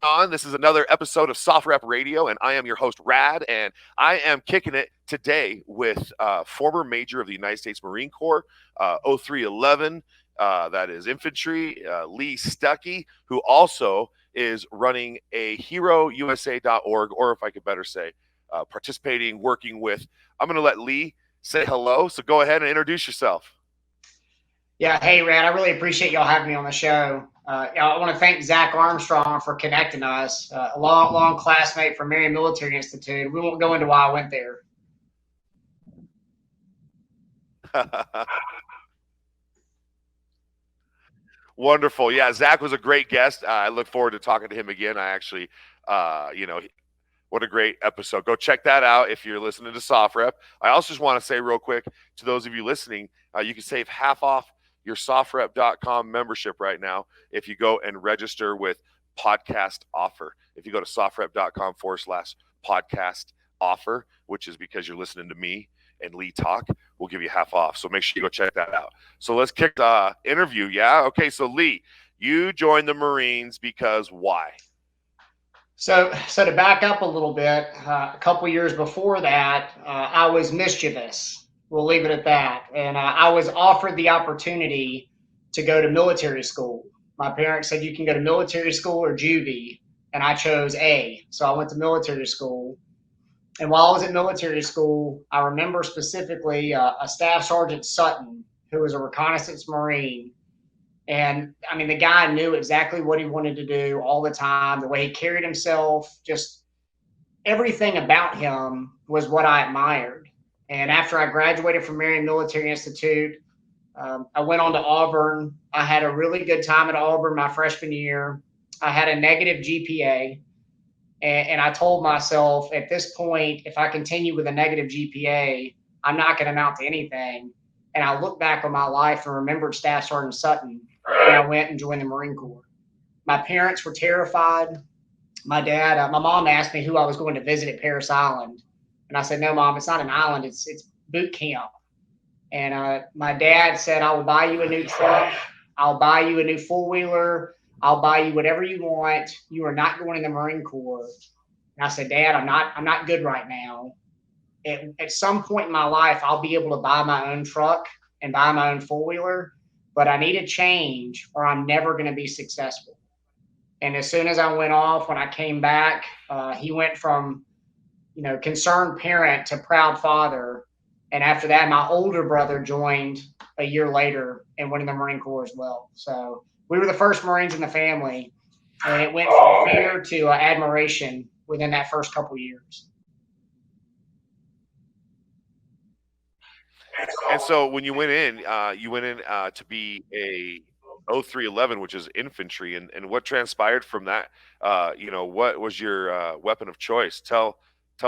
on? This is another episode of SOFREP Radio, and I am your host, Rad, and I am kicking it today with former Major of the United States Marine Corps, 0311, that is infantry, Lee Stuckey, who also is running AHEROUSA.org, or if I could better say, participating, working with. I'm going to let Lee say hello, so go ahead and introduce yourself. Yeah, hey, Rad, I really appreciate y'all having me on the show. I want to thank Zach Armstrong for connecting us, a long classmate from Marion Military Institute. We won't go into why I went there. Wonderful. Yeah, Zach was a great guest. I look forward to talking to him again. I actually, what a great episode. Go check that out if you're listening to SOFREP. I also just want to say real quick to those of you listening, you can save half off your SOFREP.com membership right now if you go and register with podcast offer. If you go to SOFREP.com/podcast offer, which is because you're listening to me and Lee talk, we'll give you half off. So make sure you go check that out. So let's kick the interview. Yeah. Okay. So Lee, you joined the Marines because why? So to back up a little bit, a couple years before that, I was mischievous. We'll leave it at that. And I was offered the opportunity to go to military school. My parents said you can go to military school or juvie, and I chose A. So I went to military school. And while I was at military school, I remember specifically a Staff Sergeant Sutton, who was a reconnaissance Marine. And I mean, the guy knew exactly what he wanted to do all the time, the way he carried himself, just everything about him was what I admired. And after I graduated from Marion Military Institute, I went on to Auburn. I had a really good time at Auburn my freshman year. I had a negative GPA. And I told myself at this point, if I continue with a negative GPA, I'm not going to amount to anything. And I looked back on my life and remembered Staff Sergeant Sutton, and I went and joined the Marine Corps. My parents were terrified. My mom asked me who I was going to visit at Parris Island. And I said, no, Mom, it's not an island. It's boot camp. And my dad said, I will buy you a new truck. I'll buy you a new four-wheeler. I'll buy you whatever you want. You are not going in the Marine Corps. And I said, Dad, I'm not good right now. At some point in my life, I'll be able to buy my own truck and buy my own four-wheeler, but I need a change or I'm never going to be successful. And as soon as I went off, when I came back, he went from, concerned parent to proud father. And after that, my older brother joined a year later and went in the Marine Corps as well. So we were the first Marines in the family, and it went from fear to admiration within that first couple of years. And so when you went in to be a 0311, which is infantry, and what transpired from that? What was your weapon of choice? Tell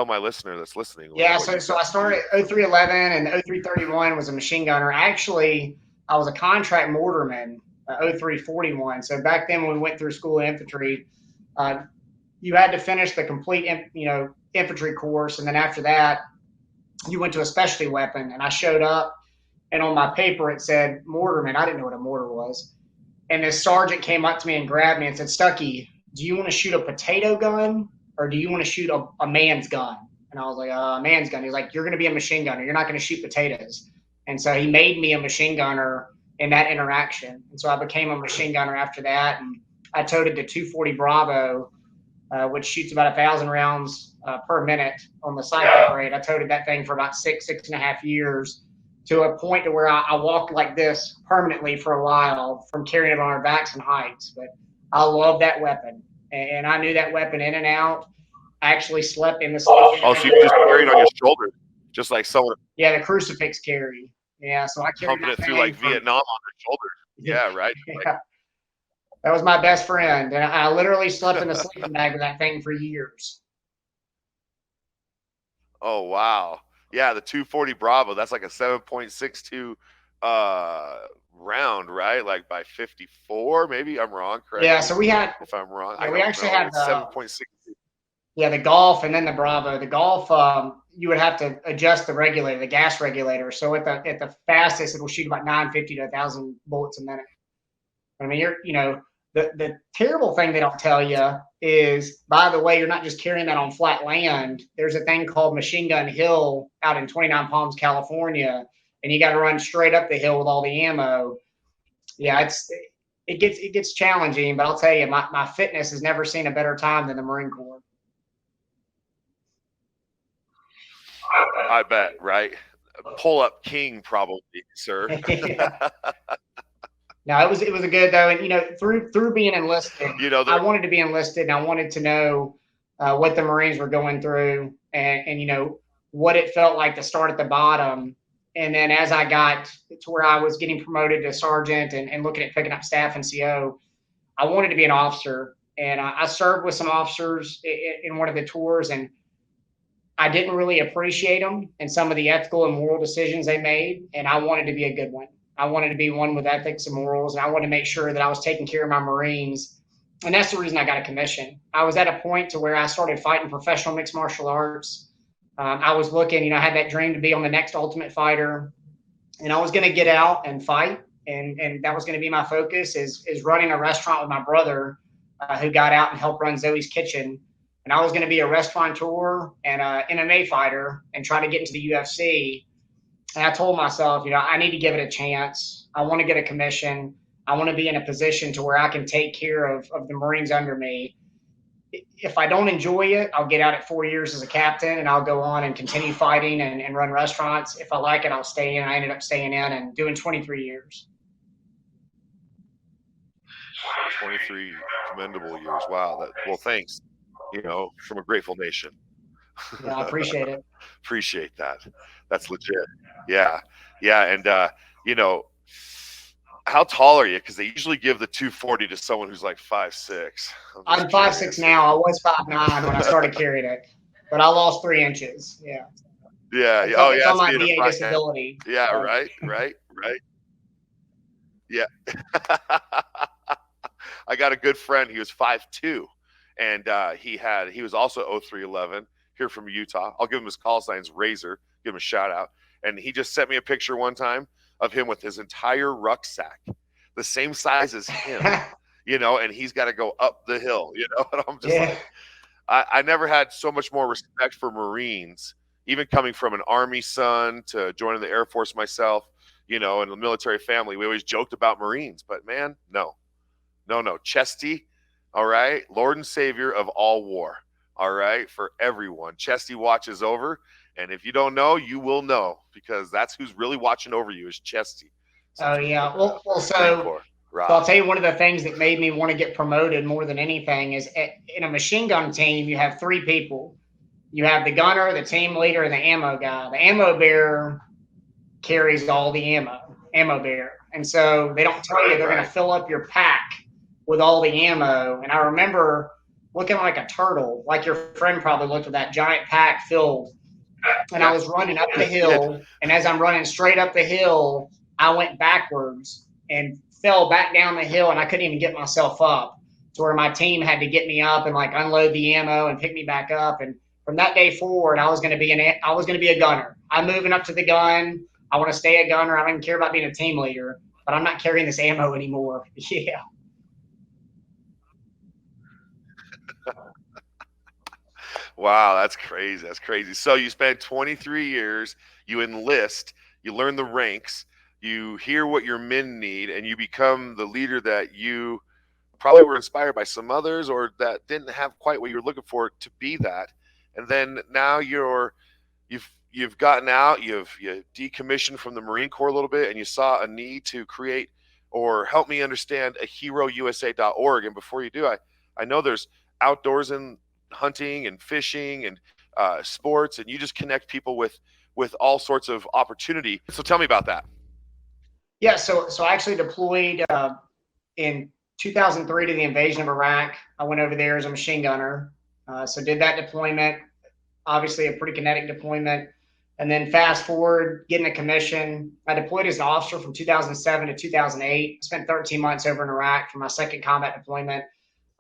my listener that's listening. Yeah, so I started at 0311, and 0331 was a machine gunner. Actually, I was a contract mortarman, 0341. So back then when we went through school of infantry, you had to finish the complete infantry course, and then after that, you went to a specialty weapon. And I showed up, and on my paper it said mortarman. I didn't know what a mortar was. And this sergeant came up to me and grabbed me and said, Stuckey, do you want to shoot a potato gun or do you want to shoot a man's gun? And I was like, a man's gun. He's like, you're going to be a machine gunner. You're not going to shoot potatoes. And so he made me a machine gunner in that interaction. And so I became a machine gunner after that. And I toted the 240 Bravo, which shoots about 1,000 rounds per minute on the cycle rate. I toted that thing for about six and a half years, to a point to where I walked like this permanently for a while from carrying it on our backs and heights. But I love that weapon, and I knew that weapon in and out. I actually slept in the sleep. Oh, so you just carried on your shoulder, just like someone. Yeah, the crucifix carry. Yeah, so I carried it through like Vietnam on your shoulder. Yeah, right. Yeah. That was my best friend, and I literally slept in a sleeping bag with that thing for years. Oh wow. Yeah, the 240 Bravo, that's like a 7.62 round, right? Like by 54, maybe I'm wrong, correct? Yeah, so we had, if I'm wrong, yeah, we actually had 7.62. Yeah, the Golf and then the Bravo. The Golf, you would have to adjust the regulator, the gas regulator. So at the fastest, it will shoot about 950 to 1,000 bullets a minute. I mean, The terrible thing they don't tell you is, by the way, you're not just carrying that on flat land. There's a thing called Machine Gun Hill out in 29 Palms, California, and you got to run straight up the hill with all the ammo. Yeah, it gets challenging, but I'll tell you, my fitness has never seen a better time than the Marine Corps. I bet, right? Pull up king, probably, sir. Yeah. No, it was a good though, and through being enlisted, I wanted to be enlisted, and I wanted to know what the Marines were going through, and what it felt like to start at the bottom, and then as I got to where I was getting promoted to sergeant and looking at picking up staff and CO, I wanted to be an officer, and I served with some officers in one of the tours, and I didn't really appreciate them and some of the ethical and moral decisions they made, and I wanted to be a good one. I wanted to be one with ethics and morals, and I wanted to make sure that I was taking care of my Marines. And that's the reason I got a commission. I was at a point to where I started fighting professional mixed martial arts. I was looking, I had that dream to be on the next Ultimate Fighter, and I was going to get out and fight, and that was going to be my focus. Is running a restaurant with my brother, who got out and helped run Zoe's Kitchen. And I was going to be a restaurateur and an MMA fighter and try to get into the UFC. And I told myself, I need to give it a chance. I want to get a commission. I want to be in a position to where I can take care of the Marines under me. If I don't enjoy it, I'll get out at 4 years as a captain, and I'll go on and continue fighting and run restaurants. If I like it, I'll stay in. I ended up staying in and doing 23 years. 23 commendable years. Wow. Well, thanks. From a grateful nation. Yeah, I appreciate it. Appreciate that. That's legit. Yeah. And, how tall are you? Because they usually give the 240 to someone who's like 5'6". I'm 5'6" now. I was 5'9" when I started carrying it, but I lost 3 inches. Yeah. Yeah. It's on my VA disability. Yeah. So. Right. Yeah. I got a good friend. He was 5'2". And he was also 0311 here from Utah. I'll give him his call signs, Razor. Give him a shout out. And he just sent me a picture one time of him with his entire rucksack, the same size as him, and he's got to go up the hill, And I'm just like, I never had so much more respect for Marines, even coming from an Army son to joining the Air Force myself, in a military family. We always joked about Marines, but man, no. Chesty. All right. Lord and Savior of all war. All right. For everyone. Chesty watches over. And if you don't know, you will know, because that's who's really watching over you is Chesty. So, yeah. So I'll tell you, one of the things that made me want to get promoted more than anything is in a machine gun team, you have 3 people. You have the gunner, the team leader, and the ammo guy. The ammo bearer carries all the ammo bearer. And so they don't tell you they're going to fill up your pack with all the ammo. And I remember looking like a turtle, like your friend probably looked with that giant pack filled. And I was running up the hill, and as I'm running straight up the hill, I went backwards and fell back down the hill, and I couldn't even get myself up, to where my team had to get me up and unload the ammo and pick me back up. And from that day forward, I was going to be a gunner. I'm moving up to the gun. I want to stay a gunner. I don't even care about being a team leader, but I'm not carrying this ammo anymore. Yeah. Wow, that's crazy. So you spend 23 years, you enlist, you learn the ranks, you hear what your men need, and you become the leader that you probably were inspired by some others, or that didn't have quite what you were looking for to be that. And then now you've gotten out, you decommissioned from the Marine Corps a little bit, and you saw a need to create, or help me understand, AHEROUSA.org. And before you do, I know there's outdoors and hunting and fishing and sports, and you just connect people with all sorts of opportunity. So tell me about that. Yeah, so I actually deployed in 2003 to the invasion of Iraq. I went over there as a machine gunner. So did that deployment, obviously a pretty kinetic deployment. And then fast forward, getting a commission. I deployed as an officer from 2007 to 2008. Spent 13 months over in Iraq for my second combat deployment.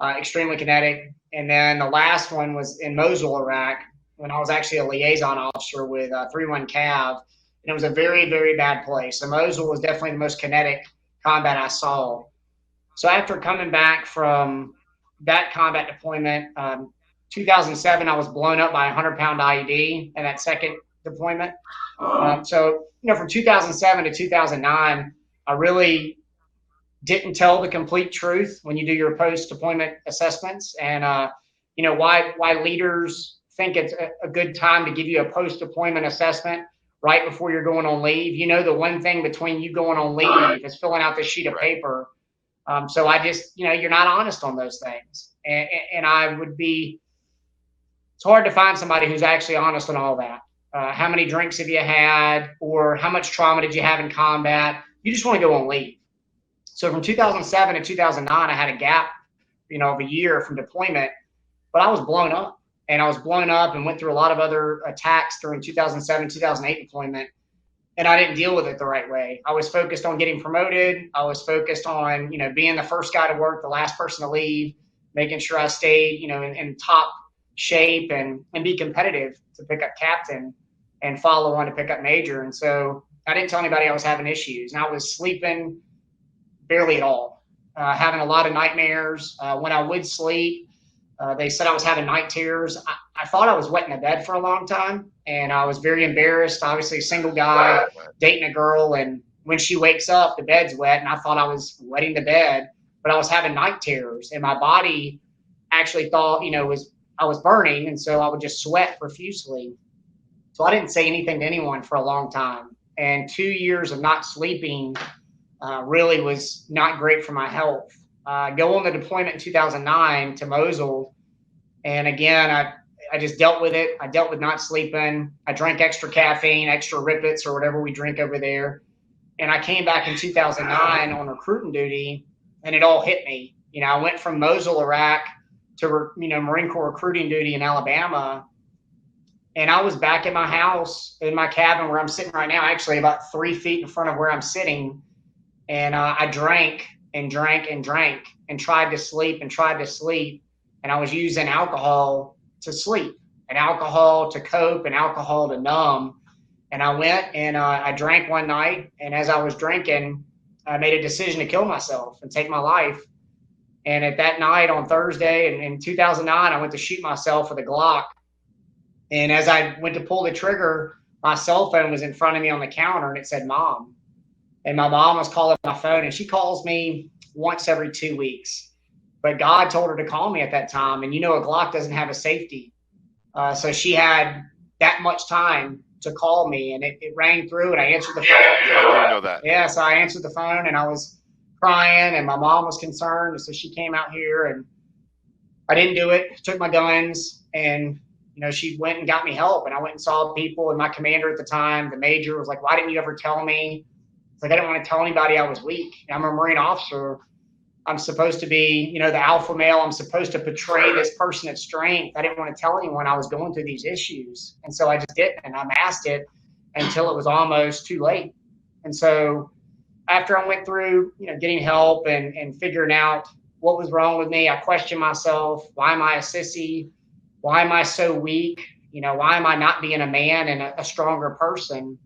Extremely kinetic. And then the last one was in Mosul, Iraq, when I was actually a liaison officer with 3-1 Cav. And it was a very, very bad place. So Mosul was definitely the most kinetic combat I saw. So after coming back from that combat deployment, 2007, I was blown up by a 100-pound IED in that second deployment. So, from 2007 to 2009, I really didn't tell the complete truth when you do your post-deployment assessments, and why leaders think it's a good time to give you a post-deployment assessment right before you're going on leave. The one thing between you going on leave is filling out this sheet of paper. So I just, you're not honest on those things, and I would be. It's hard to find somebody who's actually honest on all that. How many drinks have you had, or how much trauma did you have in combat? You just want to go on leave. So from 2007 to 2009, I had a gap, of a year from deployment, but I was blown up. And I was blown up and went through a lot of other attacks during 2007, 2008 deployment. And I didn't deal with it the right way. I was focused on getting promoted. I was focused on, being the first guy to work, the last person to leave, making sure I stayed, in top shape and be competitive to pick up captain and follow on to pick up major. And so I didn't tell anybody I was having issues. And I was sleeping barely at all, having a lot of nightmares. When I would sleep, they said I was having night terrors. I thought I was wet in the bed for a long time, and I was very embarrassed. Obviously, a single guy dating a girl, and when she wakes up, the bed's wet, and I thought I was wetting the bed, but I was having night terrors, and my body actually thought, I was burning, and so I would just sweat profusely. So I didn't say anything to anyone for a long time, and 2 years of not sleeping really was not great for my health. Go on the deployment in 2009 to Mosul. And again, I just dealt with it. I dealt with not sleeping. I drank extra caffeine, extra Rippets or whatever we drink over there. And I came back in 2009 on recruiting duty, and it all hit me. I went from Mosul, Iraq to, Marine Corps recruiting duty in Alabama. And I was back in my house, in my cabin where I'm sitting right now, actually about 3 feet in front of where I'm sitting. And I drank and drank and drank and tried to sleep and tried to sleep. And I was using alcohol to sleep and alcohol to cope and alcohol to numb. And I went and I drank one night. And as I was drinking, I made a decision to kill myself and take my life. And at that night on Thursday in 2009, I went to shoot myself with a Glock. And as I went to pull the trigger, my cell phone was in front of me on the counter, and it said Mom. And my mom was calling my phone, and she calls me once every 2 weeks. But God told her to call me at that time. And a Glock doesn't have a safety. So she had that much time to call me, and it rang through, and I answered the phone. Yeah, I didn't know that. Yeah, so I answered the phone, and I was crying, and my mom was concerned. And so she came out here, and I didn't do it. Took my guns, and she went and got me help. And I went and saw people, and my commander at the time, the major, was like, "Why didn't you ever tell me?" Like, I didn't want to tell anybody I was weak. I'm a Marine officer. I'm supposed to be, the alpha male. I'm supposed to portray this person of strength. I didn't want to tell anyone I was going through these issues. And so I just didn't. And I masked it until it was almost too late. And so after I went through, getting help and figuring out what was wrong with me, I questioned myself. Why am I a sissy? Why am I so weak? Why am I not being a man and a stronger person?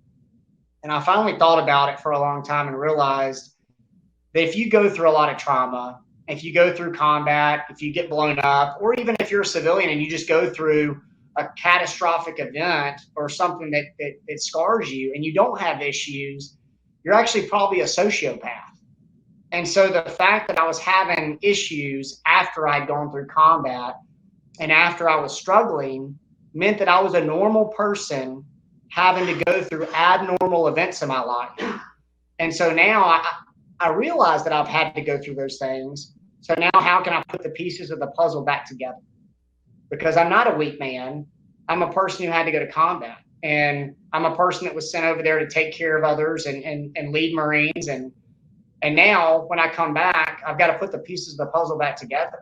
And I finally thought about it for a long time and realized that if you go through a lot of trauma, if you go through combat, if you get blown up, or even if you're a civilian and you just go through a catastrophic event or something that scars you and you don't have issues, you're actually probably a sociopath. And so the fact that I was having issues after I'd gone through combat and after I was struggling meant that I was a normal person having to go through abnormal events in my life. And so now I realize that I've had to go through those things. So now how can I put the pieces of the puzzle back together? Because I'm not a weak man. I'm a person who had to go to combat. And I'm a person that was sent over there to take care of others and lead Marines. And now when I come back, I've got to put the pieces of the puzzle back together.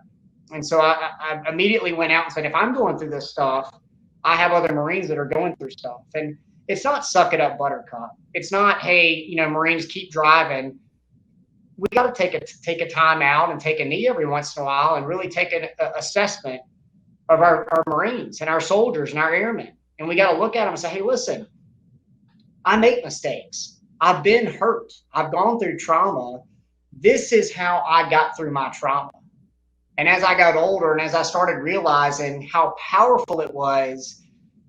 And so I immediately went out and said, if I'm going through this stuff, I have other Marines that are going through stuff. And it's not suck it up, buttercup. It's not, hey, Marines, keep driving. We got to take a time out and take a knee every once in a while and really take an assessment of our Marines and our soldiers and our airmen. And we got to look at them and say, hey, listen, I make mistakes. I've been hurt. I've gone through trauma. this is how I got through my trauma. And as I got older and as I started realizing how powerful it was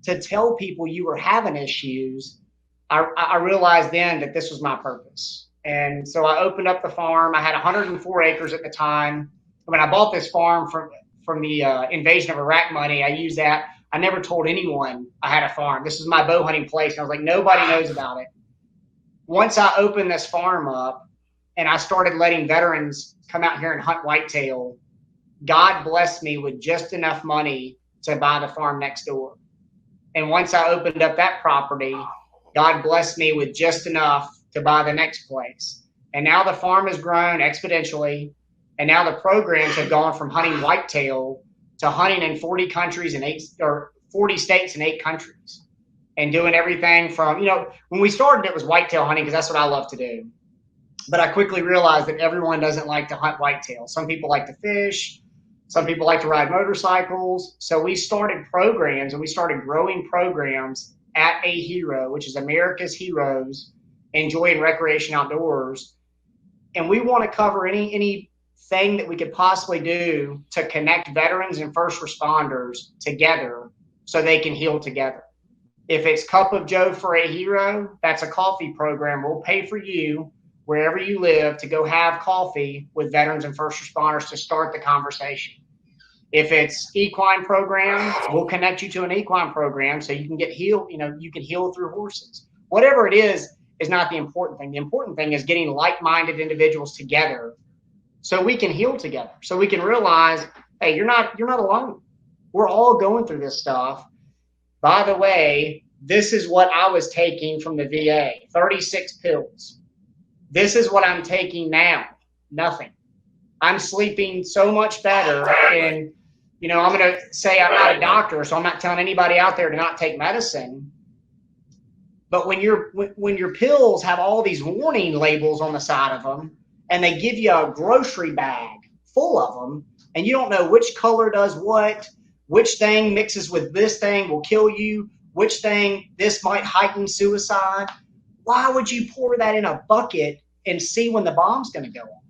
to tell people you were having issues, I realized then that this was my purpose. And so I opened up the farm. I had 104 acres at the time. When I bought this farm from the invasion of Iraq money, I used that. I never told anyone I had a farm. This was my bow hunting place. And I was like, nobody knows about it. Once I opened this farm up and I started letting veterans come out here and hunt whitetail, God blessed me with just enough money to buy the farm next door. And once I opened up that property, God blessed me with just enough to buy the next place. And now the farm has grown exponentially. And now the programs have gone from hunting whitetail to hunting in 40 countries and 40 states and 8 countries. And doing everything from, when we started, it was whitetail hunting because that's what I love to do. But I quickly realized that everyone doesn't like to hunt whitetail. Some people like to fish. Some people like to ride motorcycles. So we started programs and we started growing programs at AHERO, which is America's Heroes in Joy and Recreation Outdoors. And we want to cover anything that we could possibly do to connect veterans and first responders together so they can heal together. If it's Cup of Joe for AHERO, that's a coffee program. We'll pay for you wherever you live to go have coffee with veterans and first responders to start the conversation. If it's equine program, we'll connect you to an equine program so you can get healed. You can heal through horses. Whatever it is not the important thing. The important thing is getting like-minded individuals together so we can heal together. So we can realize, hey, you're not alone. We're all going through this stuff. By the way, this is what I was taking from the VA, 36 pills. This is what I'm taking now, nothing. I'm sleeping so much better. And, I'm going to say I'm not a doctor, so I'm not telling anybody out there to not take medicine. But when your pills have all these warning labels on the side of them, and they give you a grocery bag full of them, and you don't know which color does what, which thing mixes with this thing will kill you, which thing, this might heighten suicide. Why would you pour that in a bucket and see when the bomb's going to go off?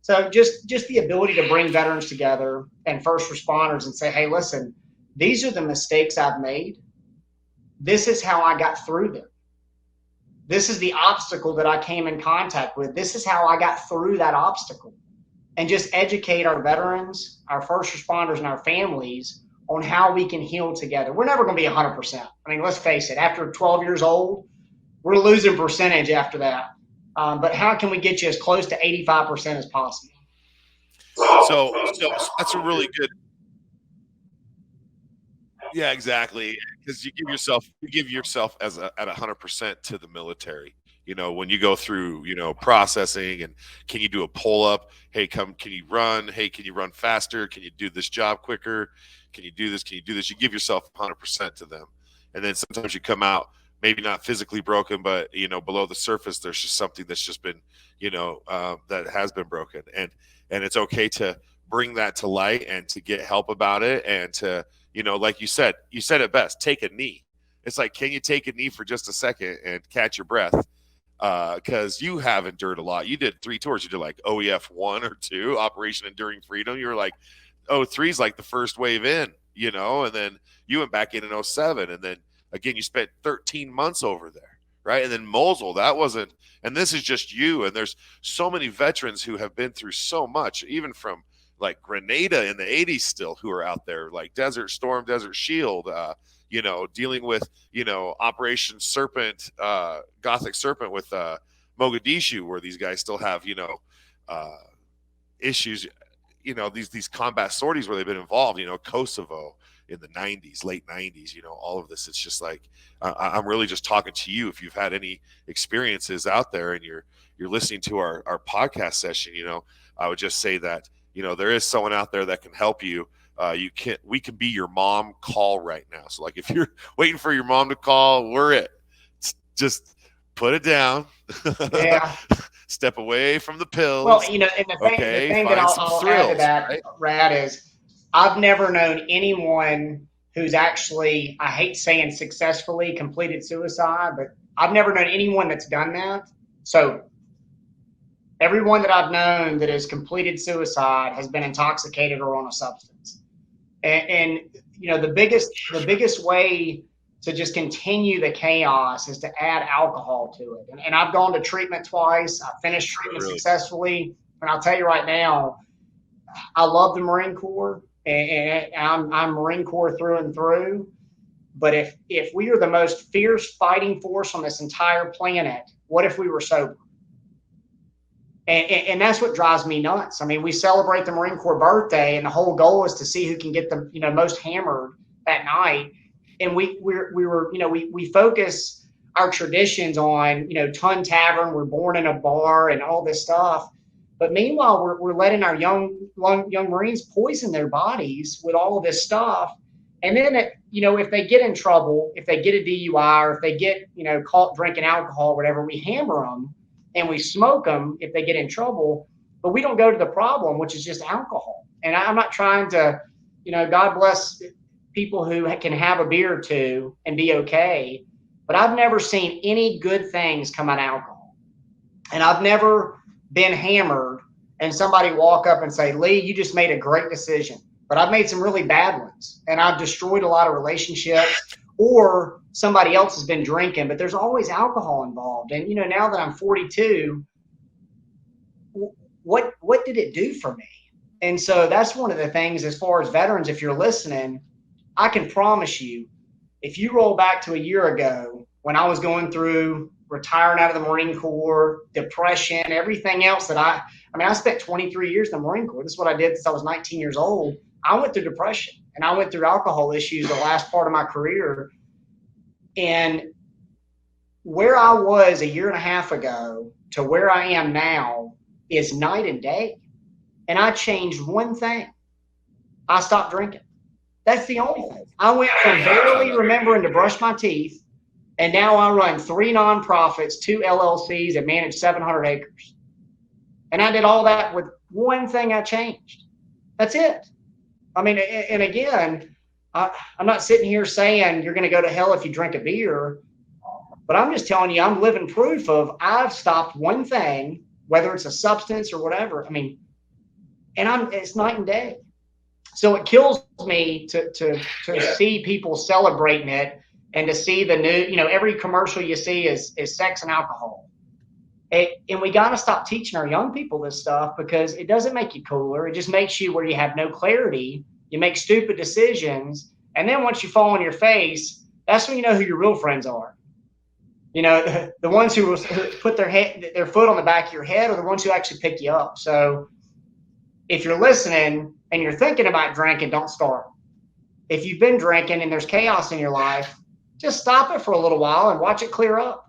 So just the ability to bring veterans together and first responders and say, hey, listen, these are the mistakes I've made. This is how I got through them. This is the obstacle that I came in contact with. This is how I got through that obstacle. And just educate our veterans, our first responders, and our families on how we can heal together. We're never going to be 100%. I mean, let's face it, after 12 years old, we're losing percentage after that. But how can we get you as close to 85% as possible? So that's a really good. Yeah, exactly. Because you give yourself at 100% to the military. When you go through, processing and can you do a pull up? Hey, can you run? Hey, can you run faster? Can you do this job quicker? Can you do this? Can you do this? You give yourself 100% to them. And then sometimes you come out, maybe not physically broken, but, below the surface, there's just something that's just been, that has been broken. And it's okay to bring that to light and to get help about it. And to, like you said it best, take a knee. It's like, can you take a knee for just a second and catch your breath? Because you have endured a lot. You did 3 tours. You did like OEF 1 or 2, Operation Enduring Freedom. You were like, 03 is like the first wave in, and then you went back in 07. And then again, you spent 13 months over there, right? And then Mosul, that wasn't, and this is just you. And there's so many veterans who have been through so much, even from like Grenada in the 80s still, who are out there, like Desert Storm, Desert Shield, dealing with, Operation Serpent, Gothic Serpent with Mogadishu, where these guys still have, issues, these combat sorties where they've been involved, Kosovo in the 90s, late 90s, all of this. It's just like, I'm really just talking to you. If you've had any experiences out there and you're listening to our podcast session, I would just say that, there is someone out there that can help you. We can be your mom call right now. So like, if you're waiting for your mom to call, we're it. Just put it down. Yeah. Step away from the pills. Well, and the thing that I'll add to that, right? Rad, is I've never known anyone who's actually, I hate saying successfully completed suicide, but I've never known anyone that's done that. So Everyone that I've known that has completed suicide has been intoxicated or on a substance. And the biggest way to just continue the chaos is to add alcohol to it. And I've gone to treatment twice. I finished treatment successfully. And I'll tell you right now, I love the Marine Corps, and I'm Marine Corps through and through. But if we are the most fierce fighting force on this entire planet, what if we were sober? And that's what drives me nuts. I mean, we celebrate the Marine Corps birthday, and the whole goal is to see who can get the most hammered that night. And we focus our traditions on Ton Tavern. We're born in a bar and all this stuff. But meanwhile, we're letting our young Marines poison their bodies with all of this stuff. And then, if they get in trouble, if they get a DUI, or if they get, caught drinking alcohol, or whatever, we hammer them and we smoke them if they get in trouble. But we don't go to the problem, which is just alcohol. And I'm not trying to, God bless people who can have a beer or two and be okay. But I've never seen any good things come out of alcohol. And I've never been hammered and somebody walk up and say, Lee, you just made a great decision. But I've made some really bad ones, and I've destroyed a lot of relationships, or somebody else has been drinking, but there's always alcohol involved. And, now that I'm 42, what did it do for me? And so that's one of the things, as far as veterans, if you're listening, I can promise you, if you roll back to a year ago when I was going through retiring out of the Marine Corps, depression, everything else that I spent 23 years in the Marine Corps. This is what I did since I was 19 years old. I went through depression, and I went through alcohol issues the last part of my career. And where I was a year and a half ago to where I am now is night and day. And I changed one thing. I stopped drinking. That's the only thing. I went from barely remembering to brush my teeth, and now I run 3 nonprofits, 2 LLCs, and manage 700 acres. And I did all that with one thing I changed. That's it. I mean, and again, I'm not sitting here saying you're going to go to hell if you drink a beer, but I'm just telling you, I'm living proof of I've stopped one thing, whether it's a substance or whatever. I mean, and it's night and day. So it kills me to see people celebrating it, and to see the new, every commercial you see is sex and alcohol. And we got to stop teaching our young people this stuff, because it doesn't make you cooler. It just makes you where you have no clarity. You make stupid decisions. And then once you fall on your face, that's when you know who your real friends are. The ones who put their foot on the back of your head, are the ones who actually pick you up. So if you're listening and you're thinking about drinking, don't start. If you've been drinking and there's chaos in your life, just stop it for a little while and watch it clear up.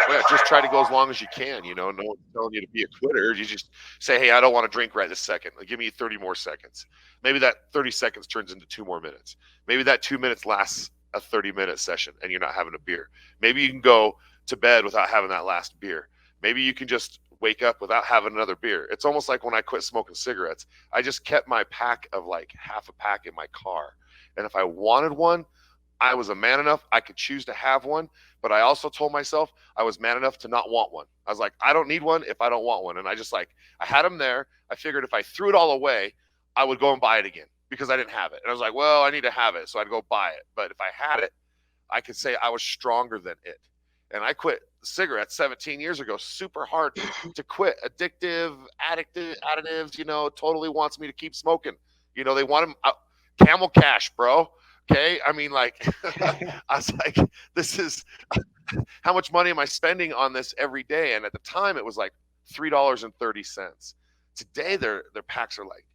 Yeah, just try to go as long as you can. No one's telling you to be a quitter. You just say, hey, I don't want to drink right this second. Give me 30 more seconds. Maybe that 30 seconds turns into 2 more minutes. Maybe that 2 minutes lasts a 30-minute session and you're not having a beer. Maybe you can go to bed without having that last beer. Maybe you can just wake up without having another beer. It's almost like when I quit smoking cigarettes, I just kept my pack of like half a pack in my car. And if I wanted one, I was a man enough, I could choose to have one. But I also told myself I was man enough to not want one. I was like, I don't need one if I don't want one. And I had them there. I figured if I threw it all away, I would go and buy it again because I didn't have it. And I was like, well, I need to have it. So I'd go buy it. But if I had it, I could say I was stronger than it. And I quit cigarettes 17 years ago, super hard to quit. Addictive, additives, totally wants me to keep smoking. They want them Camel Cash, bro. Okay. I mean, I was like, this is how much money am I spending on this every day? And at the time it was like $3.30. Today their packs are like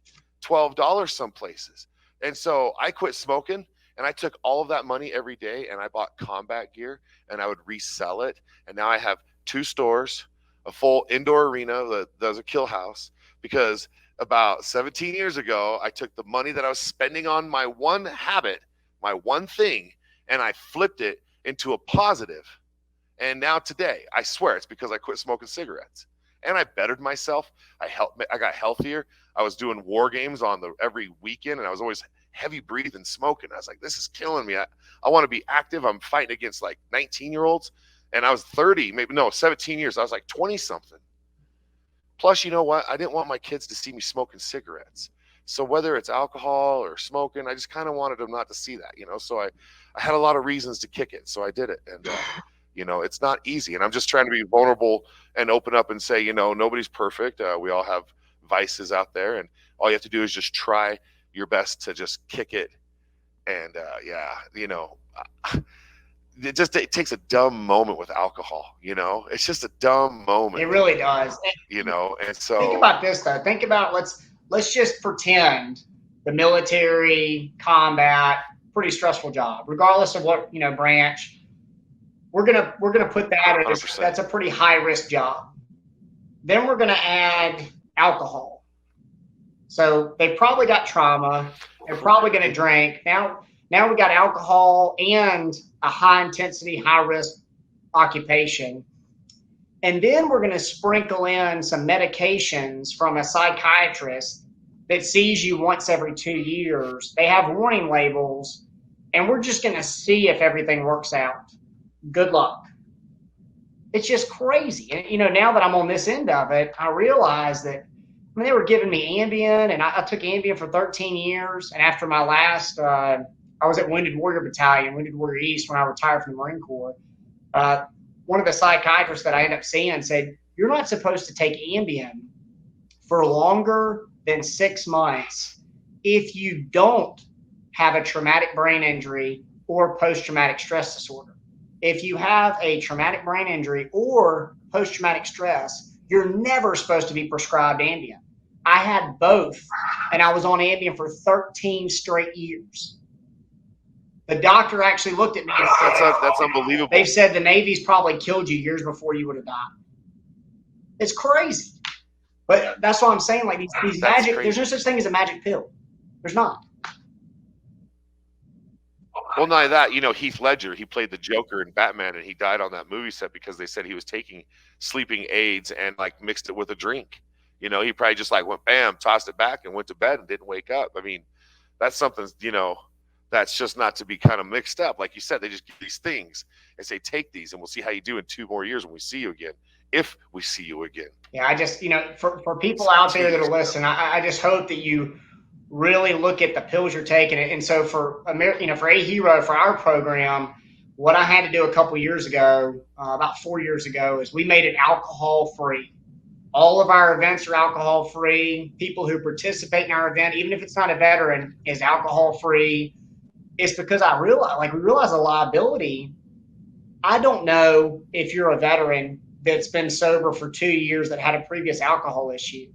$12 some places. And so I quit smoking, and I took all of that money every day and I bought combat gear, and I would resell it. And now I have 2 stores, a full indoor arena that does a kill house, because about 17 years ago, I took the money that I was spending on my one habit, my one thing, and I flipped it into a positive. And now today, I swear it's because I quit smoking cigarettes. And I bettered myself. I got healthier. I was doing war games every weekend, and I was always heavy breathing, smoking. I was like, this is killing me. I want to be active. I'm fighting against like 19-year-olds. And I was 30, maybe, no, 17 years. I was like 20 something. Plus, you know what? I didn't want my kids to see me smoking cigarettes. So whether it's alcohol or smoking, I just kind of wanted them not to see that, you know? So I had a lot of reasons to kick it. So I did it. And, you know, it's not easy. And I'm just trying to be vulnerable and open up and say, you know, nobody's perfect. We all have vices out there. And all you have to do is just try your best to just kick it. And yeah, you know, it takes a dumb moment with alcohol, you know? It's just a dumb moment. It really does. You know, and so think about this though. Think about let's just pretend the military, combat, pretty stressful job, regardless of what, you know, branch. We're gonna put that as 100%. That's a pretty high risk job. Then we're gonna add alcohol. So they've probably got trauma. They're probably gonna drink. Now we got alcohol and a high intensity, high risk occupation. And then we're going to sprinkle in some medications from a psychiatrist that sees you once every 2 years. They have warning labels, and we're just going to see if everything works out. Good luck. It's just crazy. And, you know, now that I'm on this end of it, I realize that, I mean, they were giving me Ambien, and I took Ambien for 13 years. And after my last, I was at Wounded Warrior Battalion, Wounded Warrior East, when I retired from the Marine Corps. One of the psychiatrists that I ended up seeing said, you're not supposed to take Ambien for longer than 6 months if you don't have a traumatic brain injury or post-traumatic stress disorder. If you have a traumatic brain injury or post-traumatic stress, you're never supposed to be prescribed Ambien. I had both, and I was on Ambien for 13 straight years. The doctor actually looked at me and said, that's unbelievable. They said the Navy's probably killed you years before you would have died. It's crazy. But that's what I'm saying. Like these magic, crazy. There's no such thing as a magic pill. There's not. Well, not that, you know, Heath Ledger, he played the Joker in Batman, and he died on that movie set because they said he was taking sleeping aids and like mixed it with a drink. You know, he probably just like went bam, tossed it back and went to bed and didn't wake up. I mean, that's something, you know, that's just not to be kind of mixed up. Like you said, they just give these things and say, take these and we'll see how you do in 2 more years when we see you again, if we see you again. Yeah, I just, you know, for people out there that are listening, I just hope that you really look at the pills you're taking. And so for AHERO, for our program, what I had to do a couple years ago, about 4 years ago, is we made it alcohol free. All of our events are alcohol free. People who participate in our event, even if it's not a veteran, is alcohol free. It's because we realize the liability. I don't know if you're a veteran that's been sober for 2 years that had a previous alcohol issue.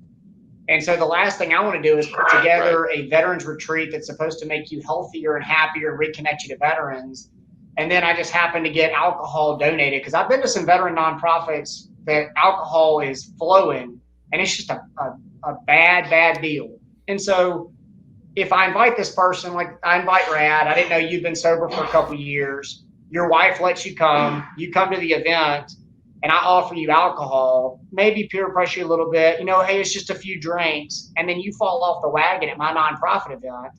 And so the last thing I want to do is put together a veterans retreat that's supposed to make you healthier and happier and reconnect you to veterans. And then I just happen to get alcohol donated, because I've been to some veteran nonprofits that alcohol is flowing, and it's just a bad deal. And so if I invite this person, like I invite Rad, I didn't know you've been sober for a couple of years. Your wife lets you come to the event, and I offer you alcohol, maybe peer pressure you a little bit, you know, hey, it's just a few drinks, and then you fall off the wagon at my nonprofit event.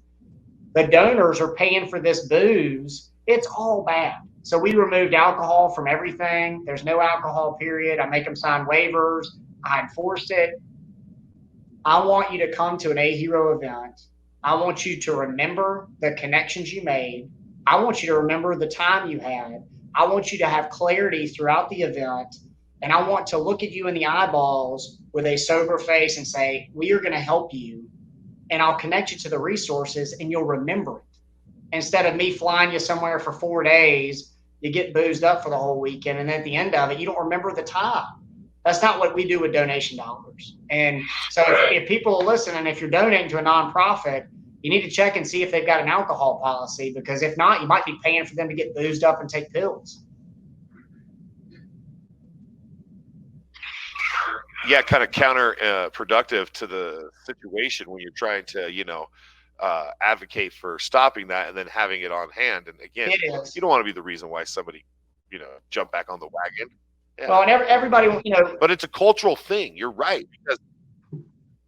The donors are paying for this booze. It's all bad. So we removed alcohol from everything. There's no alcohol, period. I make them sign waivers. I enforce it. I want you to come to an AHERO event. I want you to remember the connections you made. I want you to remember the time you had. I want you to have clarity throughout the event. And I want to look at you in the eyeballs with a sober face and say, we are going to help you. And I'll connect you to the resources, and you'll remember it. Instead of me flying you somewhere for 4 days, you get boozed up for the whole weekend. And at the end of it, you don't remember the time. That's not what we do with donation dollars. And so if people are listening, if you're donating to a nonprofit, you need to check and see if they've got an alcohol policy, because if not, you might be paying for them to get boozed up and take pills. Yeah, kind of counterproductive to the situation when you're trying to, advocate for stopping that and then having it on hand. And again, you don't want to be the reason why somebody, jump back on the wagon. Yeah. Well, and everybody, but it's a cultural thing. You're right, because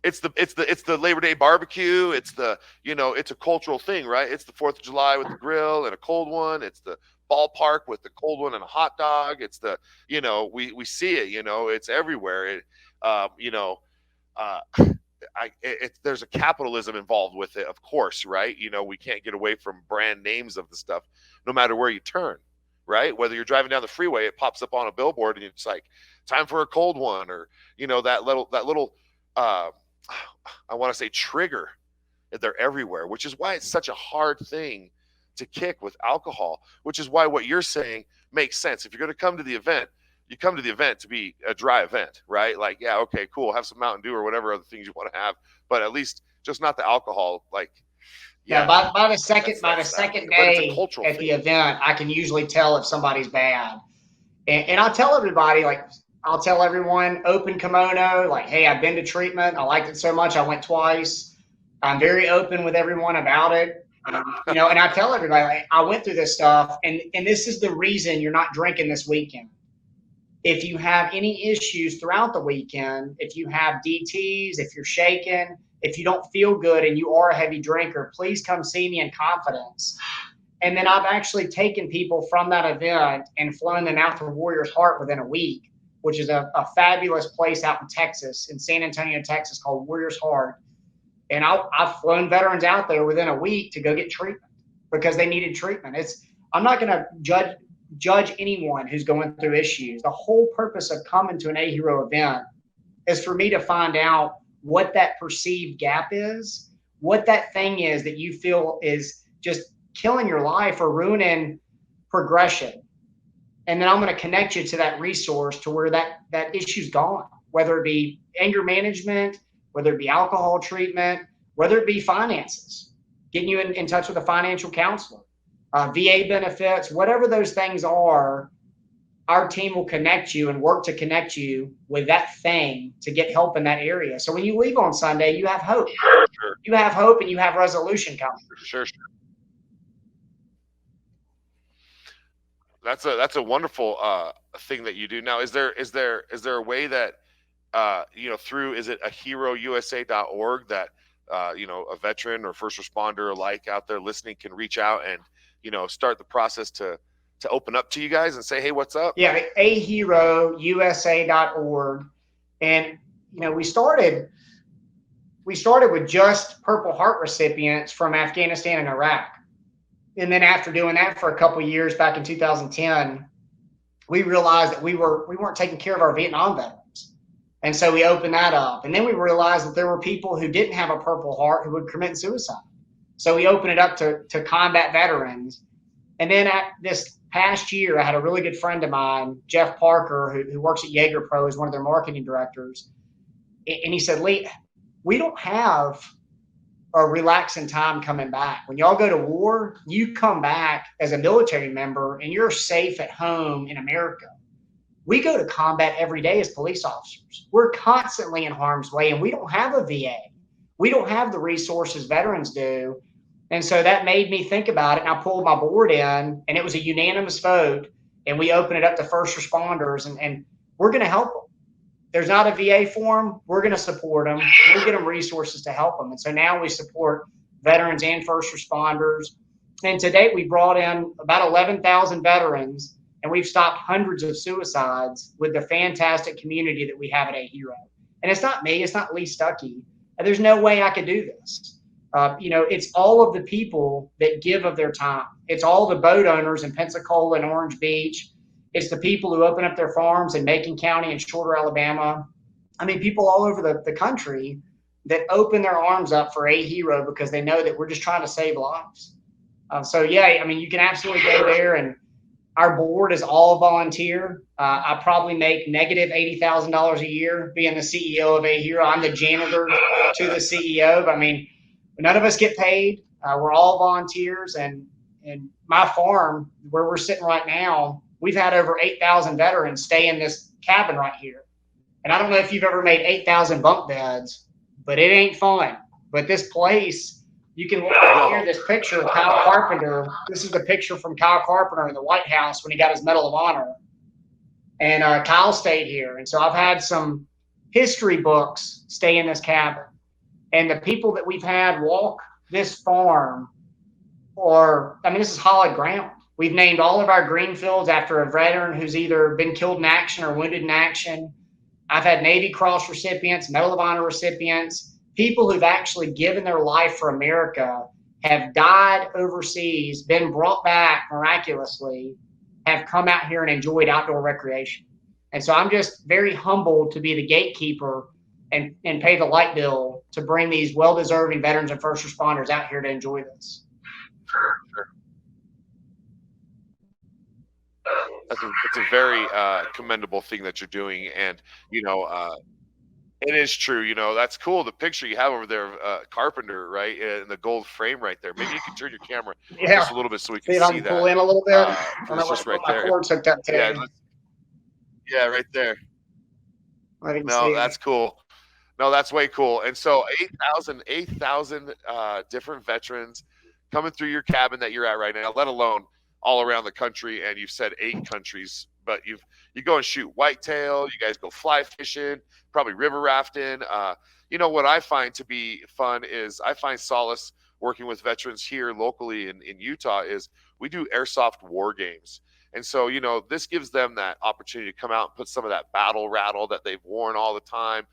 it's the Labor Day barbecue. It's it's a cultural thing, right? It's the 4th of July with the grill and a cold one. It's the ballpark with the cold one and a hot dog. It's the, we see it, it's everywhere. There's a capitalism involved with it, of course, right? We can't get away from brand names of the stuff, no matter where you turn, right? Whether you're driving down the freeway, it pops up on a billboard, and it's like, time for a cold one, or that little, I want to say trigger. They're everywhere, which is why it's such a hard thing to kick with alcohol. Which is why what you're saying makes sense. If you're going to come to the event, you come to the event to be a dry event, right? Like, yeah, okay, cool. Have some Mountain Dew or whatever other things you want to have, but at least just not the alcohol. Like, yeah. By the second day at the event, I can usually tell if somebody's bad, and I'll tell everybody, like, I'll tell everyone, open kimono, like, hey, I've been to treatment. I liked it so much, I went twice. I'm very open with everyone about it. And I tell everybody, like, I went through this stuff, and this is the reason you're not drinking this weekend. If you have any issues throughout the weekend, if you have DTs, if you're shaken, if you don't feel good and you are a heavy drinker, please come see me in confidence. And then I've actually taken people from that event and flown them out to Warrior's Heart within a week, which is a fabulous place out in Texas, in San Antonio, Texas, called Warrior's Heart. And I've flown veterans out there within a week to go get treatment because they needed treatment. I'm not going to judge anyone who's going through issues. The whole purpose of coming to an AHERO event is for me to find out what that perceived gap is, what that thing is that you feel is just killing your life or ruining progression. And then I'm going to connect you to that resource to where that issue's gone, whether it be anger management, whether it be alcohol treatment, whether it be finances, getting you in touch with a financial counselor, VA benefits, whatever those things are, our team will connect you and work to connect you with that thing to get help in that area. So when you leave on Sunday, you have hope. Sure. You have hope and you have resolution coming. Sure. That's a wonderful thing that you do. Now, is there a way that through, is it AHEROUSA.org that a veteran or first responder alike out there listening can reach out and start the process to open up to you guys and say, hey, what's up? Yeah, AHEROUSA.org. And we started with just Purple Heart recipients from Afghanistan and Iraq. And then after doing that for a couple of years back in 2010, we realized that we weren't taking care of our Vietnam veterans. And so we opened that up. And then we realized that there were people who didn't have a Purple Heart who would commit suicide. So we opened it up to combat veterans. And then this past year, I had a really good friend of mine, Jeff Parker, who works at Jaeger Pro as one of their marketing directors. And he said, Lee, we don't have a relaxing time coming back. When y'all go to war, you come back as a military member and you're safe at home in America. We go to combat every day as police officers. We're constantly in harm's way, and we don't have a VA. We don't have the resources veterans do. And so that made me think about it, and I pulled my board in, and it was a unanimous vote, and we opened it up to first responders, and we're going to help them. There's not a VA for them. We're going to support them. We'll get them resources to help them. And so now we support veterans and first responders. And to date, we brought in about 11,000 veterans, and we've stopped hundreds of suicides with the fantastic community that we have at AHERO. And it's not me. It's not Lee Stuckey. There's no way I could do this. It's all of the people that give of their time. It's all the boat owners in Pensacola and Orange Beach. It's the people who open up their farms in Macon County and Shorter, Alabama. I mean, people all over the country that open their arms up for AHERO because they know that we're just trying to save lives. You can absolutely go there, and our board is all volunteer. I probably make negative $80,000 a year being the CEO of AHERO. I'm the janitor to the CEO. But none of us get paid. We're all volunteers, and my farm, where we're sitting right now, we've had over 8,000 veterans stay in this cabin right here. And I don't know if you've ever made 8,000 bunk beds, but it ain't fun. But this place, you can look here, this picture of Kyle Carpenter. This is the picture from Kyle Carpenter in the White House when he got his Medal of Honor. And Kyle stayed here. And so I've had some history books stay in this cabin. And the people that we've had walk this farm this is hallowed ground. We've named all of our green fields after a veteran who's either been killed in action or wounded in action. I've had Navy Cross recipients, Medal of Honor recipients, people who've actually given their life for America, have died overseas, been brought back miraculously, have come out here and enjoyed outdoor recreation. And so I'm just very humbled to be the gatekeeper and pay the light bill to bring these well-deserving veterans and first responders out here to enjoy this. It's a very commendable thing that you're doing, and it is true. That's cool. The picture you have over there, Carpenter, right, in the gold frame right there. Maybe you can turn your camera just a little bit so we can see that. Pull in a little bit. It's just right there. Yeah, right there. No, that's cool. No, that's way cool. And so 8,000 different veterans coming through your cabin that you're at right now, let alone all around the country. And you've said 8 countries, but you go and shoot whitetail. You guys go fly fishing, probably river rafting. What I find to be fun is I find solace working with veterans here locally in Utah is we do airsoft war games. And so, this gives them that opportunity to come out and put some of that battle rattle that they've worn all the time,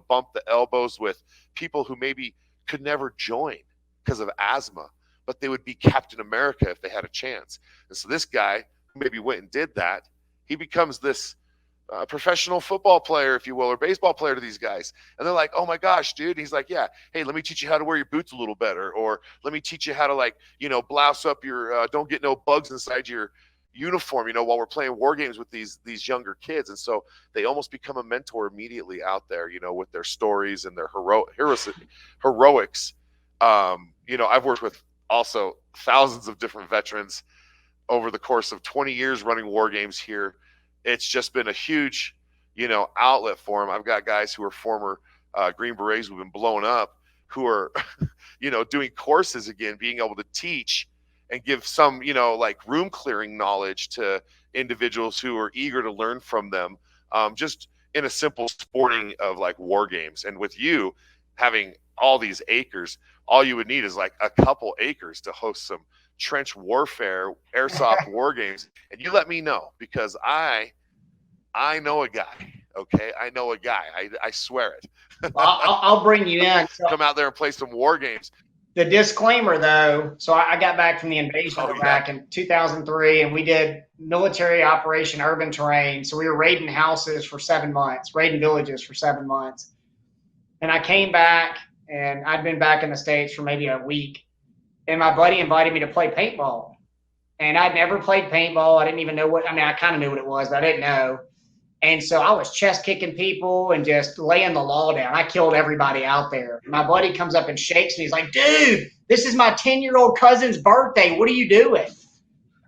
bump the elbows with people who maybe could never join because of asthma, but they would be Captain America if they had a chance. And so this guy who maybe went and did that, he becomes this professional football player, if you will, or baseball player to these guys. And they're like, oh my gosh, dude. And he's like, yeah, hey, let me teach you how to wear your boots a little better. Or let me teach you how to blouse up your, don't get no bugs inside your uniform, while we're playing war games with these younger kids. And so they almost become a mentor immediately out there, with their stories and their heroics. I've worked with also thousands of different veterans over the course of 20 years running war games here. It's just been a huge, outlet for them. I've got guys who are former Green Berets who've been blown up, who are, doing courses again, being able to teach and give some, room clearing knowledge to individuals who are eager to learn from them, just in a simple sporting of war games. And with you having all these acres, all you would need is a couple acres to host some trench warfare, airsoft war games. And you let me know, because I know a guy. Okay, I know a guy. I swear it. I'll bring you in. Come out there and play some war games. The disclaimer, though, so I got back from the invasion back in 2003, and we did military operation urban terrain. So we were raiding houses for 7 months, raiding villages for 7 months. And I came back, and I'd been back in the States for maybe a week. And my buddy invited me to play paintball. And I'd never played paintball. I didn't even know I kind of knew what it was, but I didn't know. And so I was chest kicking people and just laying the law down. I killed everybody out there. My buddy comes up and shakes me. He's like, dude, this is my 10-year-old cousin's birthday. What are you doing?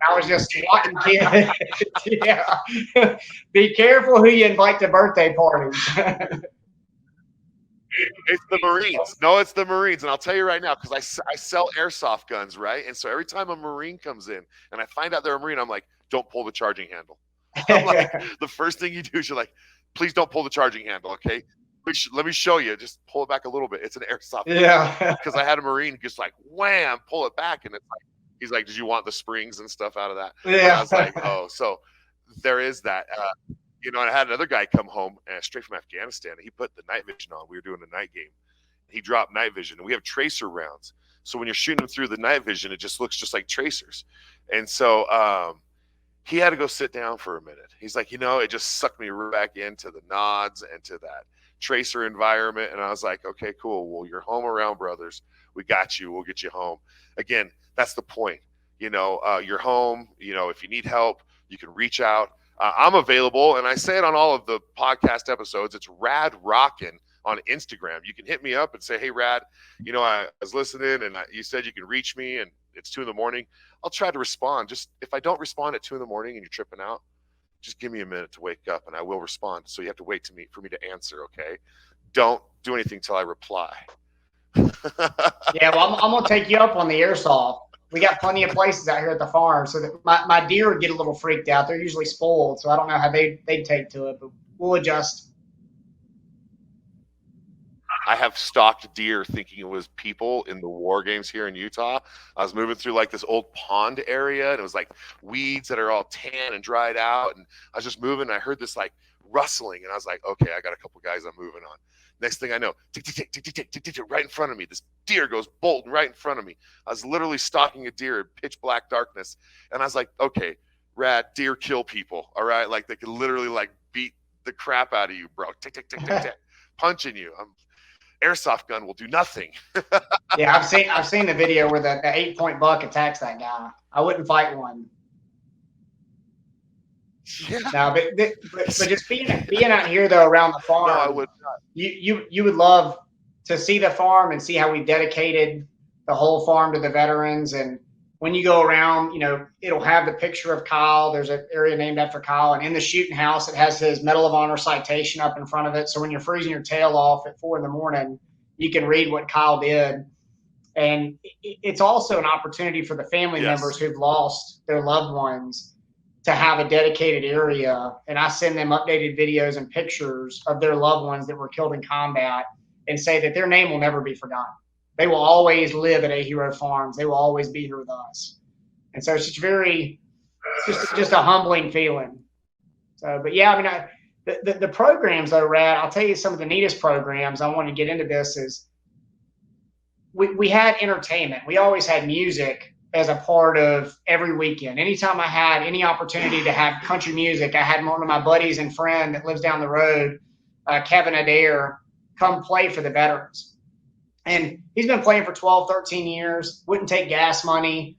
I was just swatting kids. Yeah. Be careful who you invite to birthday parties. It's the Marines. No, it's the Marines. And I'll tell you right now, because I sell airsoft guns, right? And so every time a Marine comes in and I find out they're a Marine, I'm like, don't pull the charging handle. I'm like, the first thing you do is you're like, please don't pull the charging handle, okay? Let me show you. Just pull it back a little bit. It's an airsoft. Yeah. Because I had a Marine just wham, pull it back. And it's he's like, did you want the springs and stuff out of that? Yeah. And I was like, oh, so there is that. And I had another guy come home straight from Afghanistan. And he put the night vision on. We were doing a night game. He dropped night vision. And we have tracer rounds. So when you're shooting them through the night vision, it just looks just like tracers. And so he had to go sit down for a minute. He's like, it just sucked me right back into the nods and to that tracer environment. And I was like, okay, cool. Well, you're home around brothers. We got you. We'll get you home. Again, that's the point. You're home. If you need help, you can reach out. I'm available. And I say it on all of the podcast episodes. It's Rad Rockin' on Instagram. You can hit me up and say, hey, Rad, I was listening and you said you can reach me and it's 2 a.m. I'll try to respond. Just if I don't respond at 2 a.m. and you're tripping out, just give me a minute to wake up and I will respond. So you have to wait for me to answer. Okay. Don't do anything till I reply. Yeah. Well, I'm going to take you up on the airsoft. We got plenty of places out here at the farm. So that my deer would get a little freaked out. They're usually spoiled. So I don't know how they'd take to it, but we'll adjust. I have stalked deer thinking it was people in the war games here in Utah. I was moving through like this old pond area, and it was like weeds that are all tan and dried out. And I was just moving, and I heard this like rustling, and I was like, okay, I got a couple guys I'm moving on. Next thing I know, tick, tick, tick, tick, tick, tick, tick, tick, tick, right in front of me. This deer goes bolting right in front of me. I was literally stalking a deer in pitch black darkness, and I was like, okay, Rad, deer kill people, all right? Like they can literally like beat the crap out of you, bro. Tick, tick, tick, tick, tick, punching you. Airsoft gun will do nothing. Yeah, I've seen the video where the 8-point buck attacks that guy. I wouldn't fight one. Yeah. No, but just being out here though around the farm, No, I would not. You would love to see the farm and see how we dedicated the whole farm to the veterans. And when you go around, you know, it'll have the picture of Kyle. There's an area named after Kyle, and in the shooting house, it has his Medal of Honor citation up in front of it. So when you're freezing your tail off at 4 a.m, you can read what Kyle did. And it's also an opportunity for the family members who've lost their loved ones to have a dedicated area. And I send them updated videos and pictures of their loved ones that were killed in combat and say that their name will never be forgotten. They will always live at AHERO Farms. They will always be here with us. And so it's just a humbling feeling. So, but yeah, I mean, the programs though, Rad, I'll tell you some of the neatest programs. I want to get into this is we had entertainment. We always had music as a part of every weekend. Anytime I had any opportunity to have country music, I had one of my buddies and friend that lives down the road, Kevin Adair, come play for the veterans. And he's been playing for 12, 13 years, wouldn't take gas money.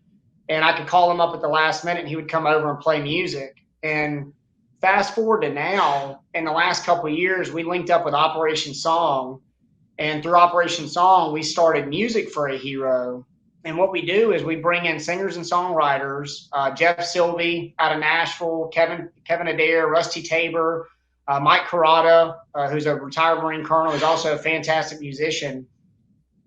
And I could call him up at the last minute and he would come over and play music. And fast forward to now, in the last couple of years, we linked up with Operation Song. And through Operation Song, we started Music for AHERO. And what we do is we bring in singers and songwriters, Jeff Sylvie out of Nashville, Kevin Adair, Rusty Tabor, Mike Carrata, who's a retired Marine colonel, who's also a fantastic musician.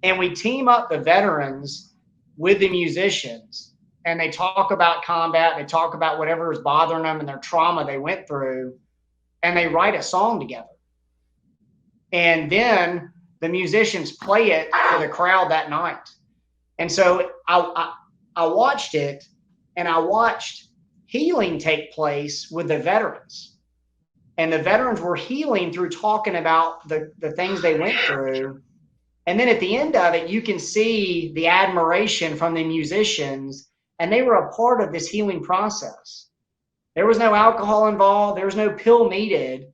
And we team up the veterans with the musicians. And they talk about combat, they talk about whatever is bothering them and their trauma they went through, and they write a song together. And then the musicians play it for the crowd that night. And so I watched it, and I watched healing take place with the veterans. And the veterans were healing through talking about the things they went through. And then at the end of it, you can see the admiration from the musicians, and they were a part of this healing process. There was no alcohol involved. There was no pill needed.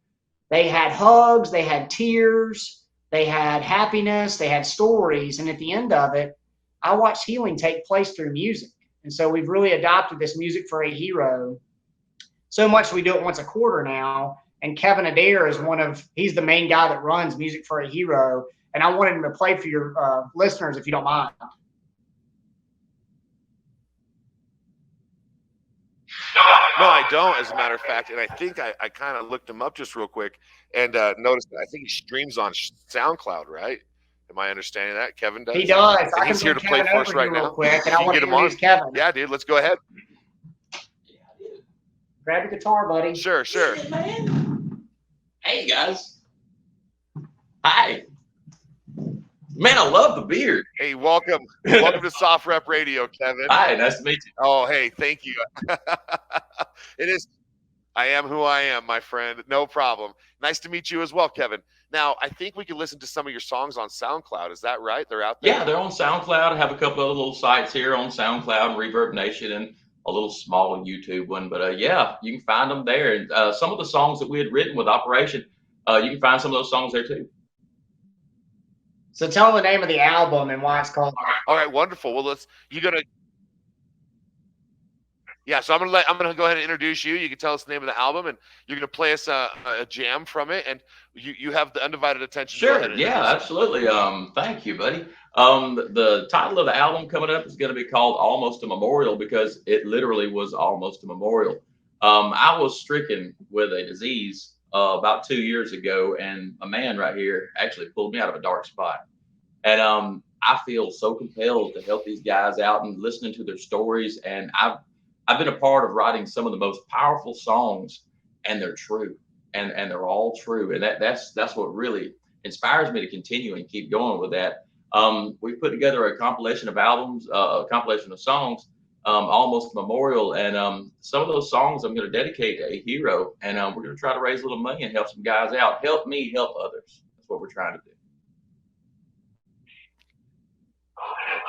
They had hugs, they had tears, they had happiness, they had stories. And at the end of it, I watched healing take place through music. And so we've really adopted this Music for AHERO. So much we do it once a quarter now. And Kevin Adair is he's the main guy that runs Music for AHERO. And I wanted him to play for your listeners, if you don't mind. No, I don't, as a matter of fact. And I think I kind of looked him up just real quick and noticed that I think he streams on SoundCloud, right? Am I understanding that? Kevin does? He does. And he's here to play for us right now. Quick, and I want to introduce Kevin. Yeah, dude, let's go ahead. Grab your guitar, buddy. Sure. Hey, guys. Hi. Man, I love the beard. Hey, welcome to SOFREP Radio, Kevin. Hi, nice to meet you. Oh, hey, thank you. It is. I am who I am, my friend. No problem. Nice to meet you as well, Kevin. Now, I think we can listen to some of your songs on SoundCloud. Is that right? They're out there? Yeah, they're on SoundCloud. I have a couple of little sites here on SoundCloud, Reverb Nation, and a little small YouTube one. But yeah, you can find them there. And some of the songs that we had written with Operation, you can find some of those songs there too. So tell them the name of the album and why it's called. All right, wonderful. Well, yeah, so I'm gonna go ahead and introduce you. You can tell us the name of the album, and you're gonna play us a jam from it, and you have the undivided attention. Sure, yeah, absolutely. Thank you, buddy. The title of the album coming up is gonna be called Almost a Memorial, because it literally was almost a memorial. I was stricken with a disease about 2 years ago, and a man right here actually pulled me out of a dark spot. And I feel so compelled to help these guys out and listening to their stories, and I've been a part of writing some of the most powerful songs, and they're true, and they're all true. And that's what really inspires me to continue and keep going with that. We put together a compilation of albums, a compilation of songs, Almost Memorial, and some of those songs I'm going to dedicate to AHERO, and we're going to try to raise a little money and help some guys out. Help me, help others. That's what we're trying to do.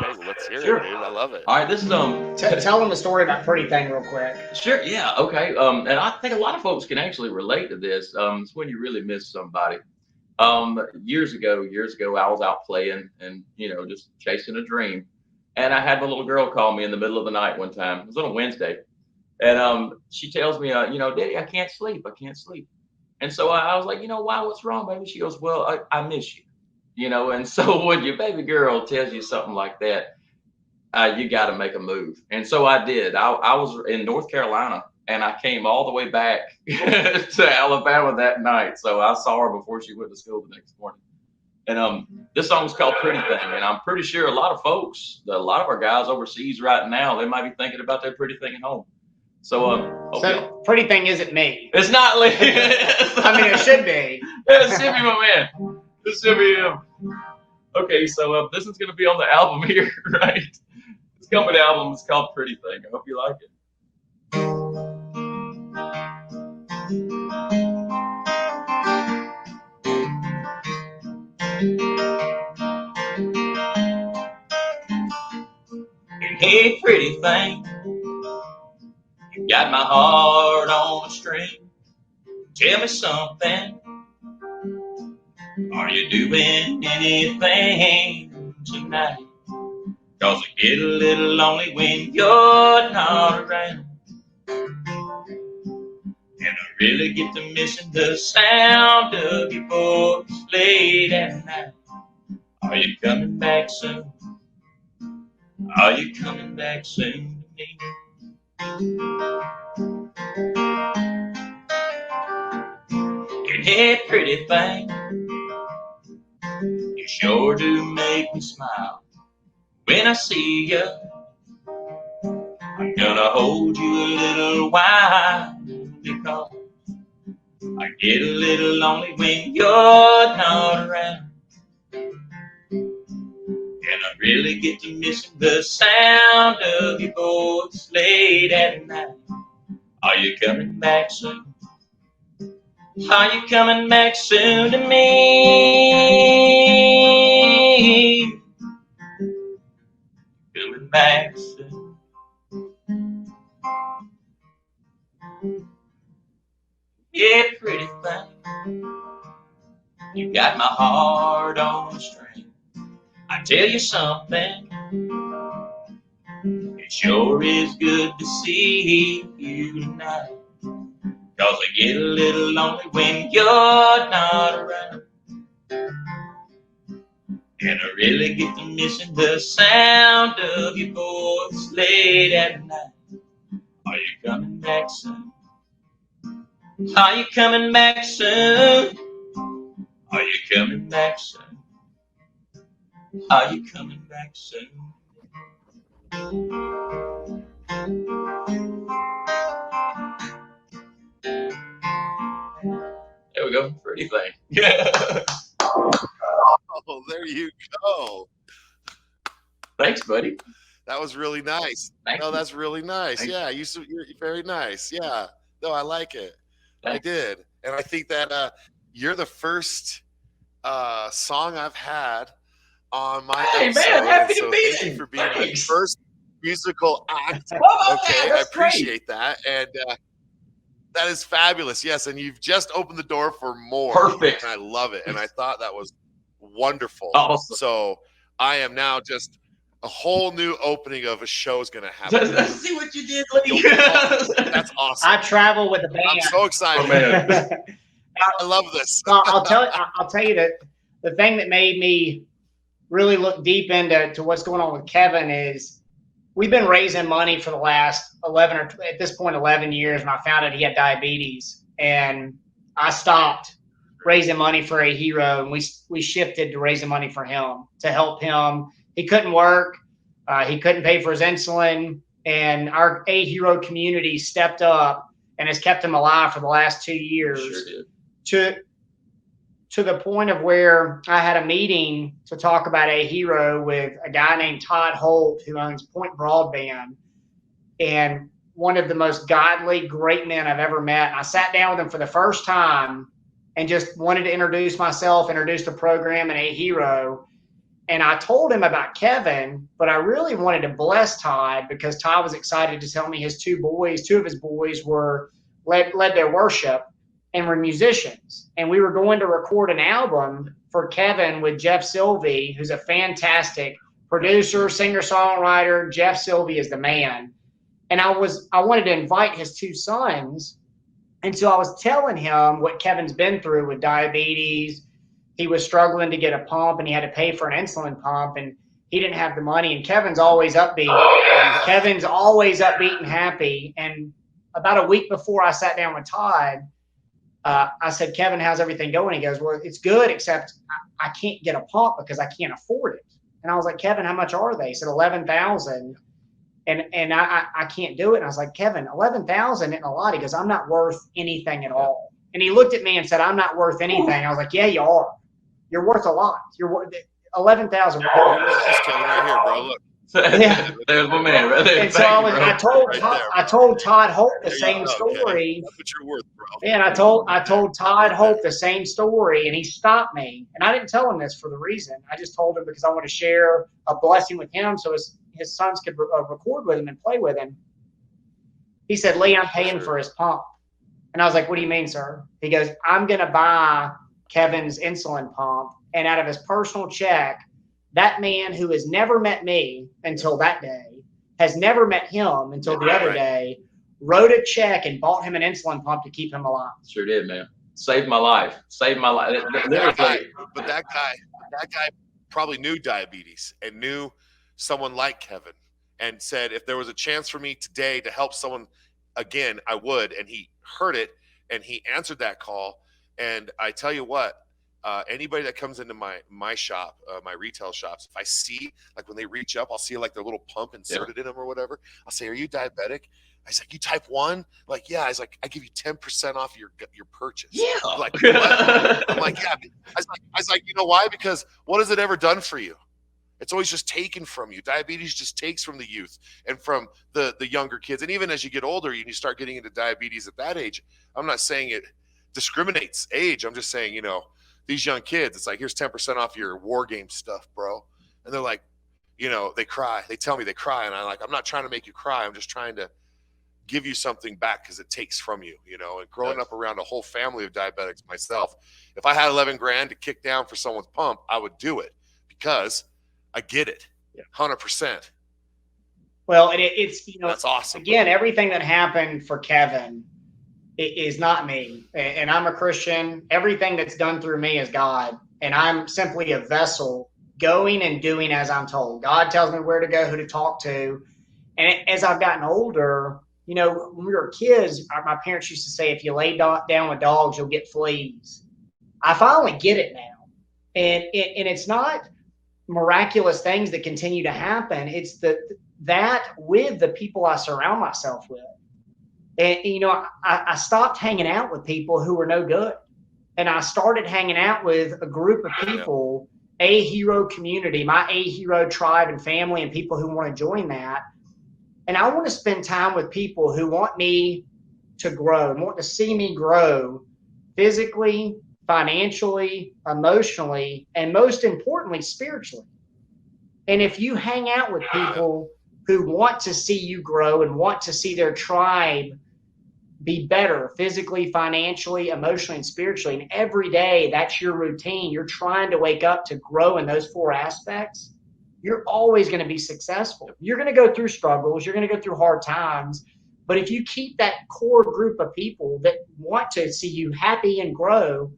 Okay, well, let's hear Sure. it, dude. I love it. All right, this is Tell them the story about Pretty Thing real quick. Sure, yeah, okay. And I think a lot of folks can actually relate to this. It's when you really miss somebody. Years ago, I was out playing and, just chasing a dream. And I had my little girl call me in the middle of the night one time. It was on a Wednesday. And she tells me, Daddy, I can't sleep. And so I was like, why? What's wrong, baby? She goes, well, I miss you. And so when your baby girl tells you something like that, you got to make a move. And so I did. I was in North Carolina, and I came all the way back to Alabama that night. So I saw her before she went to school the next morning. And this song's called Pretty Thing. And I'm pretty sure a lot of our guys overseas right now, they might be thinking about their pretty thing at home. So, Pretty Thing isn't me. it's not Lee. I mean, it should be. It should be my man. This should be him. Okay, so this is going to be on the album here, right? It's coming album. It's called Pretty Thing. I hope you like it. Hey, pretty thing, you got my heart on a string. Tell me something. Are you doing anything tonight? 'Cause I get a little lonely when you're not around. And I really get to missing the sound of your voice late at night. Are you coming back soon? Are you coming back soon to me? And hey, pretty thing, you sure do make me smile. When I see you, I'm gonna hold you a little while, because I get a little lonely when you're not around. And I really get to missing the sound of your voice late at night. Are you coming back soon? Are you coming back soon to me? Coming back soon. Yeah, pretty thing, you got my heart on a string. I tell you something, it sure is good to see you tonight. 'Cause I get a little lonely when you're not around. And I really get to missing the sound of your voice late at night. Are you coming back soon? Are you coming back soon? Are you coming back soon? Are you coming back soon? There we go. Pretty thing. Yeah. Oh, there you go. Thanks, buddy. That was really nice. Thank you. That's really nice. Thank Yeah, you're very nice. Yeah. No, I like it. Thanks. I did. And I think that you're the first song I've had on my episode. Hey, man, happy to be Thank there. you for being Thanks. my first musical act. Oh, Okay, yeah, I that's great. appreciate that. And that is fabulous. Yes, and you've just opened the door for more. Perfect. And I love it. And I thought that was wonderful. Awesome. So I am now just a whole new opening of a show is going to happen. Let's see what you did, Lee. That's awesome. I travel with a band. I'm so excited. Oh, man. I love this. I'll tell you that the thing that made me really look deep into what's going on with Kevin is we've been raising money for the last 11 years, and I found out he had diabetes, and I stopped raising money for AHERO, and we shifted to raising money for him to help him. He couldn't work, he couldn't pay for his insulin, and our AHERO community stepped up and has kept him alive for the last 2 years. Sure did. to the point of where I had a meeting to talk about AHERO with a guy named Todd Holt, who owns Point Broadband, and one of the most godly, great men I've ever met. I sat down with him for the first time and just wanted to introduce myself, introduce the program and AHERO. And I told him about Kevin, but I really wanted to bless Todd because Todd was excited to tell me his two of his boys were led their worship and were musicians. And we were going to record an album for Kevin with Jeff Sylvie, who's a fantastic producer, singer-songwriter. Jeff Sylvie is the man. And I wanted to invite his two sons. And so I was telling him what Kevin's been through with diabetes. He was struggling to get a pump and he had to pay for an insulin pump and he didn't have the money. And Kevin's always upbeat. Kevin's always upbeat and happy. And about a week before I sat down with Todd, I said, Kevin, how's everything going? He goes, well, it's good, except I can't get a pump because I can't afford it. And I was like, Kevin, how much are they? He said, $11,000. And I can't do it. And I was like, Kevin, $11,000 isn't a lot. He goes, I'm not worth anything at all. And he looked at me and said, I'm not worth anything. I was like, yeah, you are. You're worth a lot. You're worth $11,000. Just Kevin right here, bro. Look. Yeah. There's my man right there. And so I told Todd Holt the same story. That's what you're worth, bro. Yeah, and I told Todd Holt the same story, and he stopped me. And I didn't tell him this for the reason. I just told him because I want to share a blessing with him, so his sons could record with him and play with him. He said, Lee, I'm paying for his pump. And I was like, what do you mean, sir? He goes, I'm going to buy Kevin's insulin pump, and out of his personal check, that man who has never met me until that day, has never met him until the other day, wrote a check and bought him an insulin pump to keep him alive. Sure did, man. Saved my life. Saved my life. But that guy probably knew diabetes and knew someone like Kevin and said, if there was a chance for me today to help someone again, I would. And he heard it and he answered that call. And I tell you what, anybody that comes into my shop, my retail shops, if I see, like when they reach up, I'll see like their little pump inserted in them or whatever. I'll say, are you diabetic? I was like, you type 1? Like, yeah. I was like, I give you 10% off your purchase. Yeah. I'm like, what? I'm like, yeah. I was like, you know why? Because what has it ever done for you? It's always just taken from you. Diabetes just takes from the youth and from the younger kids. And even as you get older, you start getting into diabetes at that age. I'm not saying it discriminates age. I'm just saying, these young kids, it's like, here's 10% off your war game stuff, bro. And they're like, they cry. They tell me they cry. And I'm not trying to make you cry. I'm just trying to give you something back because it takes from you, and growing up around a whole family of diabetics myself, if I had 11 grand to kick down for someone's pump, I would do it because I get it. 100%. Well, it's, that's awesome. Again, everything that happened for Kevin is not me. And I'm a Christian. Everything that's done through me is God. And I'm simply a vessel going and doing as I'm told. God tells me where to go, who to talk to. And as I've gotten older, when we were kids, my parents used to say, if you lay down with dogs, you'll get fleas. I finally get it now. And it's not miraculous things that continue to happen. It's that with the people I surround myself with. And, I stopped hanging out with people who were no good. And I started hanging out with a group of people, AHERO community, my AHERO tribe and family, and people who want to join that. And I want to spend time with people who want me to grow and want to see me grow physically, financially, emotionally, and most importantly, spiritually. And if you hang out with people who want to see you grow and want to see their tribe be better physically, financially, emotionally, and spiritually, and every day that's your routine, you're trying to wake up to grow in those 4 aspects, you're always going to be successful. You're going to go through struggles. You're going to go through hard times. But if you keep that core group of people that want to see you happy and grow,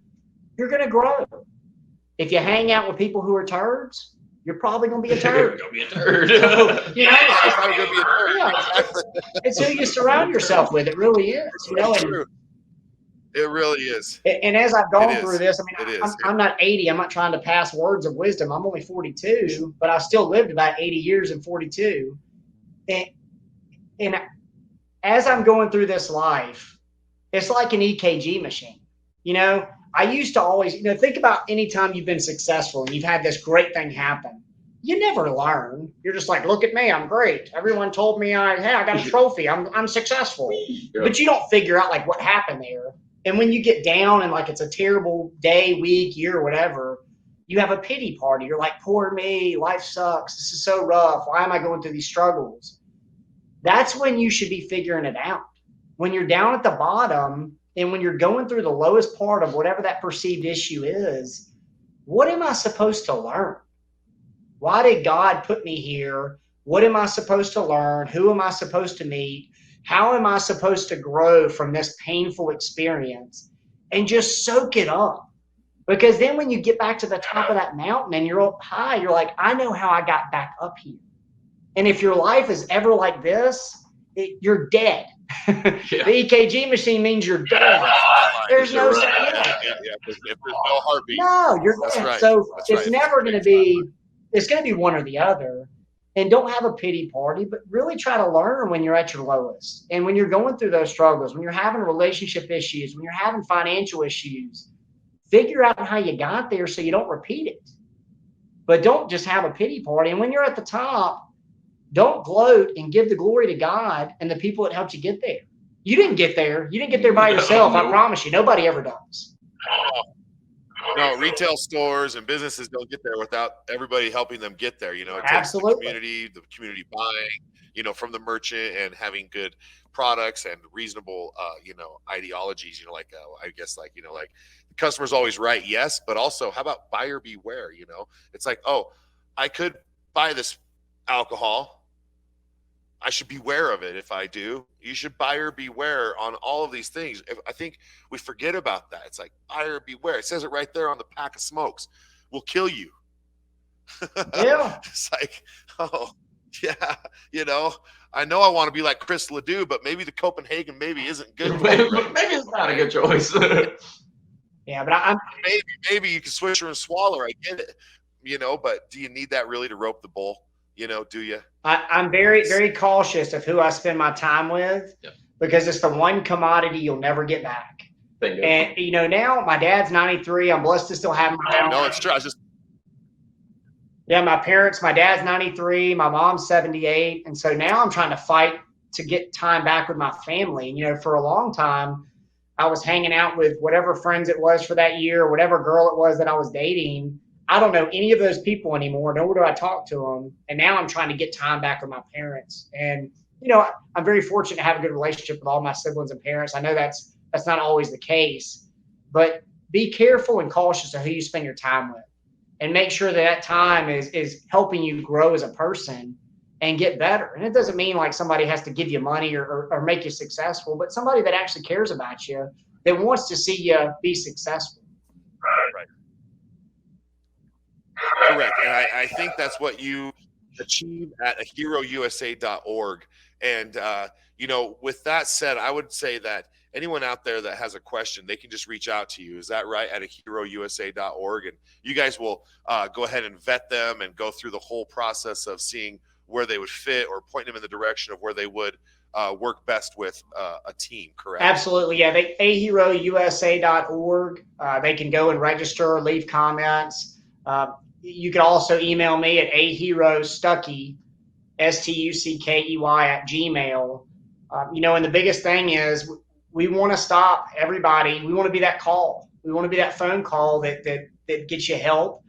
you're going to grow. If you hang out with people who are turds, you're probably going to be a turd. You're going to be a turd. You're probably going to be a turd. Yeah, it's who you surround yourself with. It really is. True. It really is. And as I've gone through this, I'm not 80. I'm not trying to pass words of wisdom. I'm only 42, but I still lived about 80 years in 42. And as I'm going through this life, it's like an EKG machine. I used to always, think about any time you've been successful and you've had this great thing happen. You never learn. You're just like, look at me, I'm great. Everyone told me, I got a trophy. I'm successful. Yeah. But you don't figure out like what happened there. And when you get down and like it's a terrible day, week, year, whatever, you have a pity party. You're like, poor me, life sucks. This is so rough. Why am I going through these struggles? That's when you should be figuring it out. When you're down at the bottom and when you're going through the lowest part of whatever that perceived issue is, what am I supposed to learn? Why did God put me here? What am I supposed to learn? Who am I supposed to meet? How am I supposed to grow from this painful experience? And just soak it up. Because then when you get back to the top of that mountain and you're up high, you're like, I know how I got back up here. And if your life is ever like this, you're dead. Yeah. The EKG machine means you're dead. There's no if there's no heartbeat. No, you're dead. Right. So it's never going to be, it's going to be one or the other. And don't have a pity party, but really try to learn when you're at your lowest. And when you're going through those struggles, when you're having relationship issues, when you're having financial issues, figure out how you got there so you don't repeat it. But don't just have a pity party. And when you're at the top, don't gloat and give the glory to God and the people that helped you get there. You didn't get there. You didn't get there by yourself. I promise you. Nobody ever does. No, retail stores and businesses don't get there without everybody helping them get there. It Absolutely. takes the community buying, from the merchant and having good products and reasonable, ideologies. I guess like the customer's always right, yes, but also how about buyer beware? It's like, oh, I could buy this alcohol. I should beware of it. If I do, you should buyer beware on all of these things. I think we forget about that. It's like buyer beware. It says it right there on the pack of smokes. Will kill you. Yeah. It's like, oh yeah, I know I want to be like Chris Ledoux, but maybe the Copenhagen maybe isn't good. Maybe it's not a good choice. Yeah, but maybe you can switch her and swallow her. I get it, but do you need that really to rope the bull? Do you? I'm very, very cautious of who I spend my time with because it's the one commodity you'll never get back. And, now my dad's 93. I'm blessed to still have my own. No, it's true. Yeah, my dad's 93. My mom's 78. And so now I'm trying to fight to get time back with my family. For a long time, I was hanging out with whatever friends it was for that year, whatever girl it was that I was dating. I don't know any of those people anymore, nor do I talk to them. And now I'm trying to get time back with my parents. And, I'm very fortunate to have a good relationship with all my siblings and parents. I know that's not always the case, but be careful and cautious of who you spend your time with and make sure that time is helping you grow as a person and get better. And it doesn't mean like somebody has to give you money or make you successful, but somebody that actually cares about you, that wants to see you be successful. Right. Correct. And I think that's what you achieve at AHEROUSA.org. And, with that said, I would say that anyone out there that has a question, they can just reach out to you. Is that right? At AHEROUSA.org. And you guys will go ahead and vet them and go through the whole process of seeing where they would fit or point them in the direction of where they would work best with a team, correct? Absolutely. Yeah. AHEROUSA.org. They can go and register, leave comments. You can also email me at AHEROStuckey, STUCKEY @gmail. And the biggest thing is we want to stop everybody. We want to be that call. We want to be that phone call that gets you help.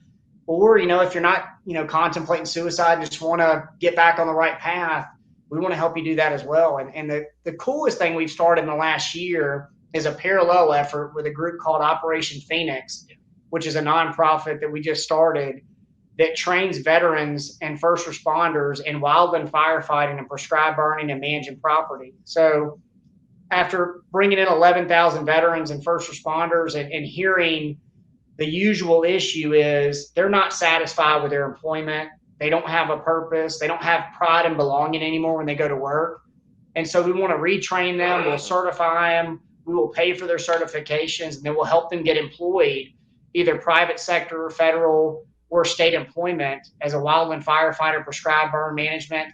Or, if you're not, contemplating suicide and just want to get back on the right path, we want to help you do that as well. And the coolest thing we've started in the last year is a parallel effort with a group called Operation Phoenix, which is a nonprofit that we just started that trains veterans and first responders in wildland firefighting and prescribed burning and managing property. So after bringing in 11,000 veterans and first responders and hearing the usual issue is they're not satisfied with their employment. They don't have a purpose. They don't have pride and belonging anymore when they go to work. And so we want to retrain them. We'll certify them. We will pay for their certifications, and then we'll help them get employed, either private sector, federal, or state employment as a wildland firefighter, prescribed burn management,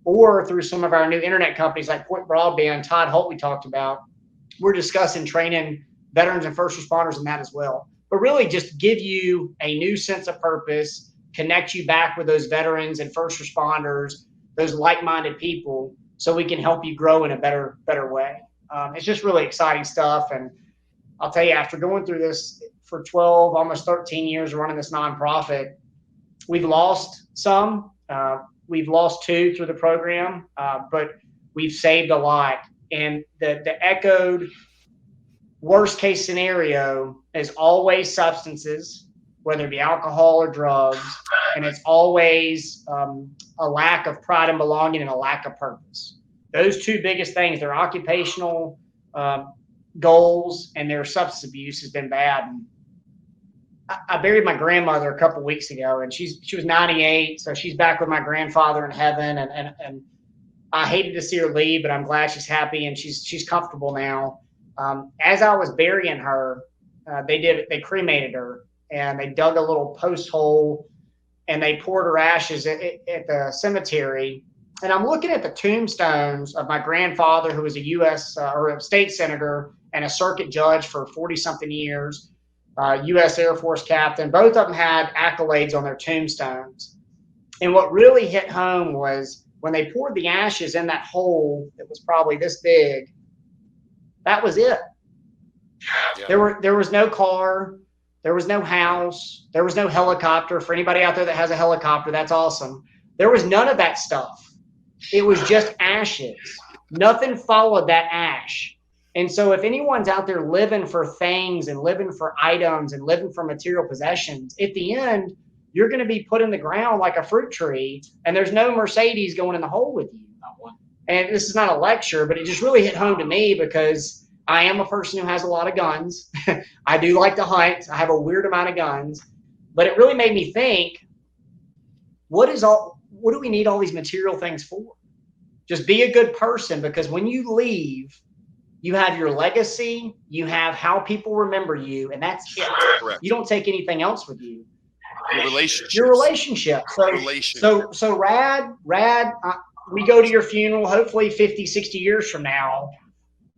or through some of our new internet companies like Point Broadband, Todd Holt we talked about. We're discussing training veterans and first responders in that as well. But really just give you a new sense of purpose, connect you back with those veterans and first responders, those like-minded people, so we can help you grow in a better way. It's just really exciting stuff. And I'll tell you, after going through this for 12, almost 13 years running this nonprofit, we've lost some. We've lost 2 through the program, but we've saved a lot. And the echoed worst case scenario is always substances, whether it be alcohol or drugs, and it's always a lack of pride and belonging and a lack of purpose. Those 2 biggest things, their occupational goals and their substance abuse has been bad. And I buried my grandmother a couple of weeks ago, and she was 98, so she's back with my grandfather in heaven. And I hated to see her leave, but I'm glad she's happy and she's comfortable now. As I was burying her, they cremated her, and they dug a little post hole, and they poured her ashes at the cemetery. And I'm looking at the tombstones of my grandfather, who was a U.S. or a state senator and a circuit judge for 40-something years, U.S. Air Force captain. Both of them had accolades on their tombstones. And what really hit home was when they poured the ashes in that hole that was probably this big, that was it. Yeah. There was no car. There was no house. There was no helicopter. For anybody out there that has a helicopter, that's awesome. There was none of that stuff. It was just ashes. Nothing followed that ash. And so if anyone's out there living for things and living for items and living for material possessions, at the end, you're going to be put in the ground like a fruit tree, and there's no Mercedes going in the hole with you. And this is not a lecture, but it just really hit home to me because I am a person who has a lot of guns. I do like to hunt. I have a weird amount of guns. But it really made me think, what do we need all these material things for? Just be a good person, because when you leave, you have your legacy, you have how people remember you, and that's it. Correct. You don't take anything else with you. Your relationship. So Rad, we go to your funeral, hopefully 50, 60 years from now.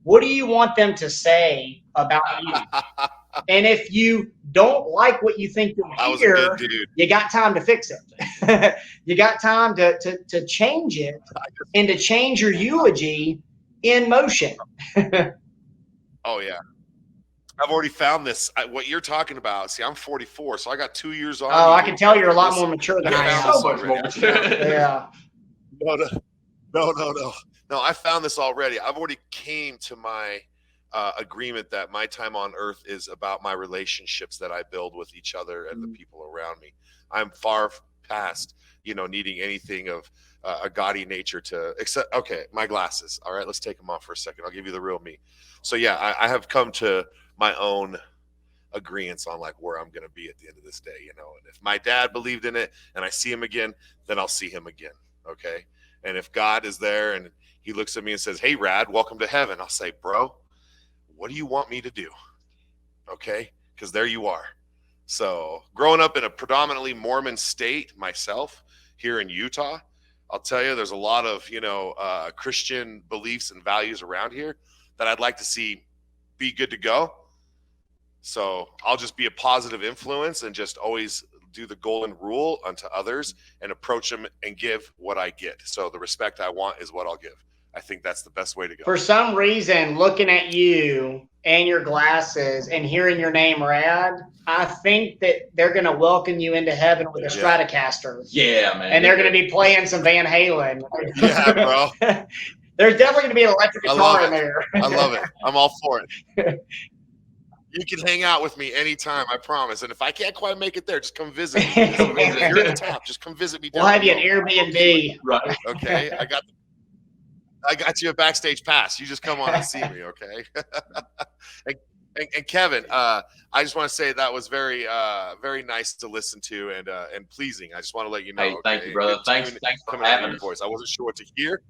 What do you want them to say about you? And if you don't like what you think you'll hear, you got time to fix it. You got time to change it and to change your eulogy in motion. Oh, yeah. I've already found this. What you're talking about. See, I'm 44, so I got 2 years on. Oh, I can tell you're a lot more mature than I am. So much more mature. Yeah. No, I found this already. I've already came to my agreement that my time on earth is about my relationships that I build with each other and the people around me. I'm far past, needing anything of a gaudy nature my glasses. All right, let's take them off for a second. I'll give you the real me. So yeah, I have come to my own agreements on like where I'm going to be at the end of this day, and if my dad believed in it and I see him again, then I'll see him again. Okay. And if God is there and he looks at me and says, "Hey, Rad, welcome to heaven," I'll say, "Bro, what do you want me to do?" Okay. Because there you are. So growing up in a predominantly Mormon state myself here in Utah, I'll tell you, there's a lot of, Christian beliefs and values around here that I'd like to see be good to go. So I'll just be a positive influence and just always do the golden rule unto others and approach them and give what I get. So the respect I want is what I'll give. I think that's the best way to go. For some reason, looking at you and your glasses and hearing your name, Rad, I think that they're going to welcome you into heaven with a Stratocaster. Yeah, man. And they're going to be playing some Van Halen. Yeah, bro. There's definitely going to be an electric guitar in there. I love it. I'm all for it. You can hang out with me anytime, I promise. And if I can't quite make it there, just come visit me. If you're in the top, just come visit me. We'll have you an Airbnb. Right. Okay. I got you a backstage pass. You just come on and see me, okay? and Kevin, I just want to say that was very, very nice to listen to and pleasing. I just want to let you know. Hey, thank you, brother. Thanks for having us. Voice. I wasn't sure what to hear.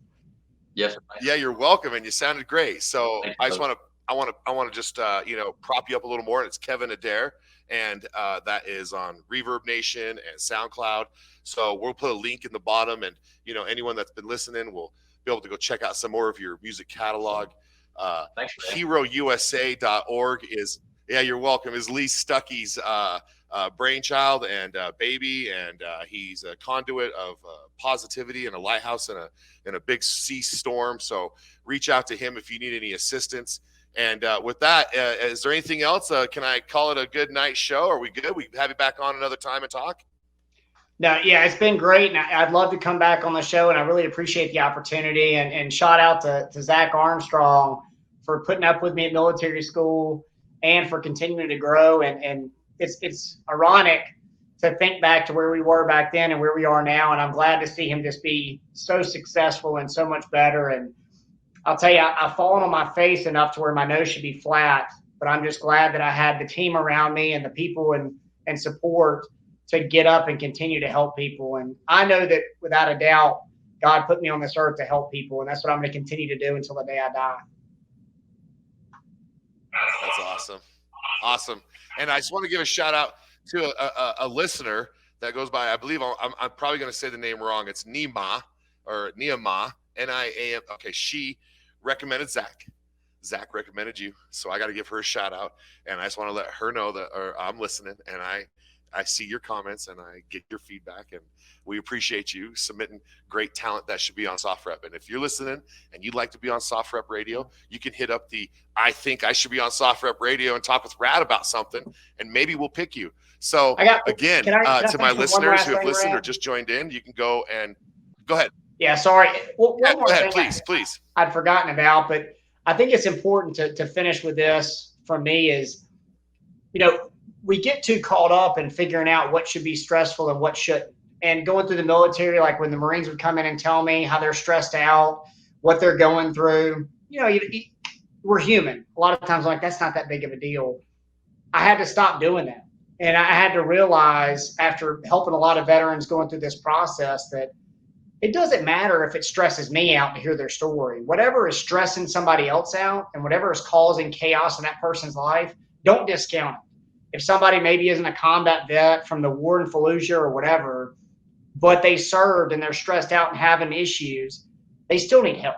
Yes. Yeah, you're welcome, and you sounded great. So I just want to. I want to just prop you up a little more. It's Kevin Adair, and that is on Reverb Nation and SoundCloud. So we'll put a link in the bottom, and anyone that's been listening will be able to go check out some more of your music catalog. Thanks for that. AHEROUSA.org is, yeah, you're welcome, is Lee Stuckey's brainchild and baby, and he's a conduit of positivity and a lighthouse in a big sea storm. So reach out to him if you need any assistance. And with that, is there anything else? Can I call it a good night show? Are we good? We have you back on another time and talk? No, yeah, it's been great, and I'd love to come back on the show, and I really appreciate the opportunity. And shout out to Zach Armstrong for putting up with me at military school and for continuing to grow. And it's ironic to think back to where we were back then and where we are now, and I'm glad to see him just be so successful and so much better. And I'll tell you, I've fallen on my face enough to where my nose should be flat, but I'm just glad that I had the team around me and the people and support to get up and continue to help people. And I know that without a doubt, God put me on this earth to help people, and that's what I'm going to continue to do until the day I die. That's awesome. Awesome. And I just want to give a shout out to a listener that goes by, I believe I'm probably going to say the name wrong. It's Nima or Niyama, N-I-A-M. Okay. She recommended Zach. Zach recommended you. So I got to give her a shout out, and I just want to let her know that I'm listening, and I see your comments and I get your feedback, and we appreciate you submitting great talent that should be on SOFREP. And if you're listening and you'd like to be on SOFREP Radio, you can hit up the I think I should be on SOFREP Radio and talk with Rad about something, and maybe we'll pick you. So again, to my listeners who have listened or just joined in, you can go ahead. Yeah, sorry. Well, one more thing please. I'd forgotten about, but I think it's important to finish with this from me is, we get too caught up in figuring out what should be stressful and what shouldn't. And going through the military, like when the Marines would come in and tell me how they're stressed out, what they're going through, we're human. A lot of times, like, that's not that big of a deal. I had to stop doing that. And I had to realize, after helping a lot of veterans going through this process, that it doesn't matter if it stresses me out to hear their story. Whatever is stressing somebody else out and whatever is causing chaos in that person's life, don't discount it. If somebody maybe isn't a combat vet from the war in Fallujah or whatever, but they served and they're stressed out and having issues, they still need help.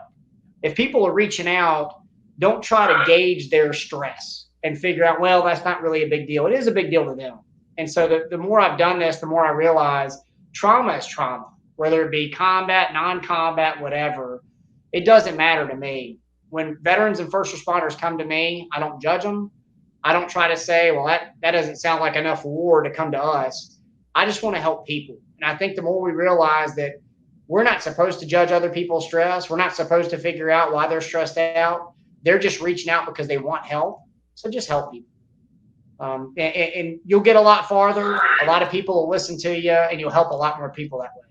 If people are reaching out, don't try to gauge their stress and figure out, well, that's not really a big deal. It is a big deal to them. And so the more I've done this, the more I realize trauma is trauma, whether it be combat, non-combat, whatever. It doesn't matter to me. When veterans and first responders come to me, I don't judge them. I don't try to say, well, that doesn't sound like enough war to come to us. I just want to help people. And I think the more we realize that we're not supposed to judge other people's stress, we're not supposed to figure out why they're stressed out. They're just reaching out because they want help. So just help people. And you'll get a lot farther. A lot of people will listen to you, and you'll help a lot more people that way.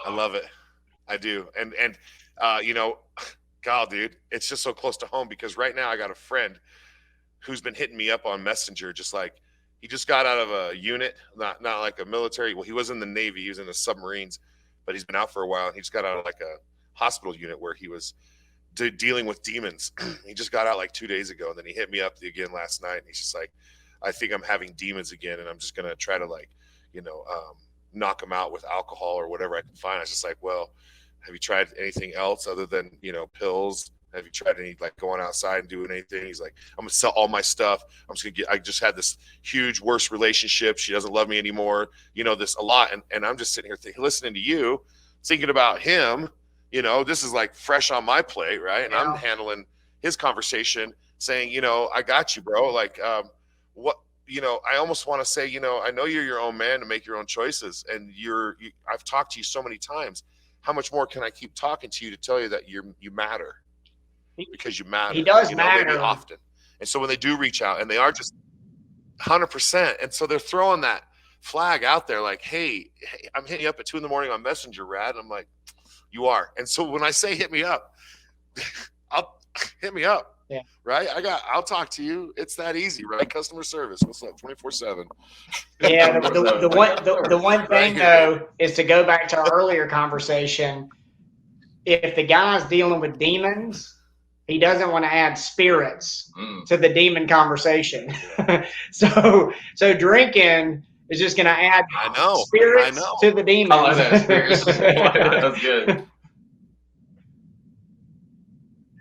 I love it. I do. And God, dude, it's just so close to home, because right now I got a friend who's been hitting me up on Messenger, just like he just got out of a unit, not like a military. Well, he was in the Navy, he was in the submarines, but he's been out for a while. And he just got out of like a hospital unit where he was dealing with demons. He just got out like 2 days ago, and then he hit me up again last night, and he's just like, I think I'm having demons again, and I'm just gonna try to knock them out with alcohol or whatever I can find. I was just like, well, have you tried anything else other than, pills? Have you tried any, like, going outside and doing anything? He's like, I'm going to sell all my stuff. I just had this huge, worse relationship. She doesn't love me anymore. This a lot. And I'm just sitting here listening to you, thinking about him. This is like fresh on my plate, right? And I'm handling his conversation, saying, I got you, bro. Like, I almost want to say, I know you're your own man to make your own choices. And I've talked to you so many times. How much more can I keep talking to you to tell you that you matter? Because you matter. He does matter. Maybe often. And so when they do reach out, and they are just 100%. And so they're throwing that flag out there like, hey, I'm hitting you up at 2 a.m. on Messenger, Rad. And I'm like, you are. And so when I say hit me up, hit me up. Yeah. Right. I'll talk to you. It's that easy, right? Customer service. What's up? 24/7. Yeah. The one thing though is to go back to our earlier conversation. If the guy's dealing with demons, he doesn't want to add spirits to the demon conversation. So drinking is just going to add I know. spirits to the demons. Oh, that's spirits. That's good.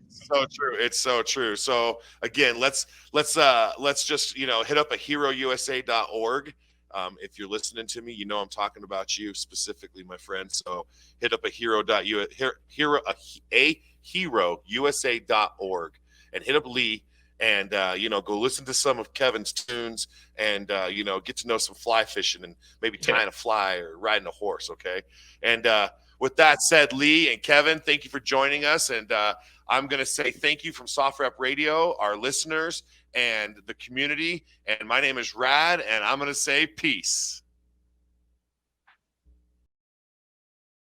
So true. It's so true. So again, let's just hit up AHEROUSA.org. If you're listening to me, you know I'm talking about you specifically, my friend. So hit up AHEROUSA.org and hit up Lee and go listen to some of Kevin's tunes and get to know some fly fishing and maybe tying a fly or riding a horse. Okay. And with that said, Lee and Kevin, thank you for joining us. And I'm going to say thank you from SOFREP Radio, our listeners, and the community. And my name is Rad, and I'm going to say peace.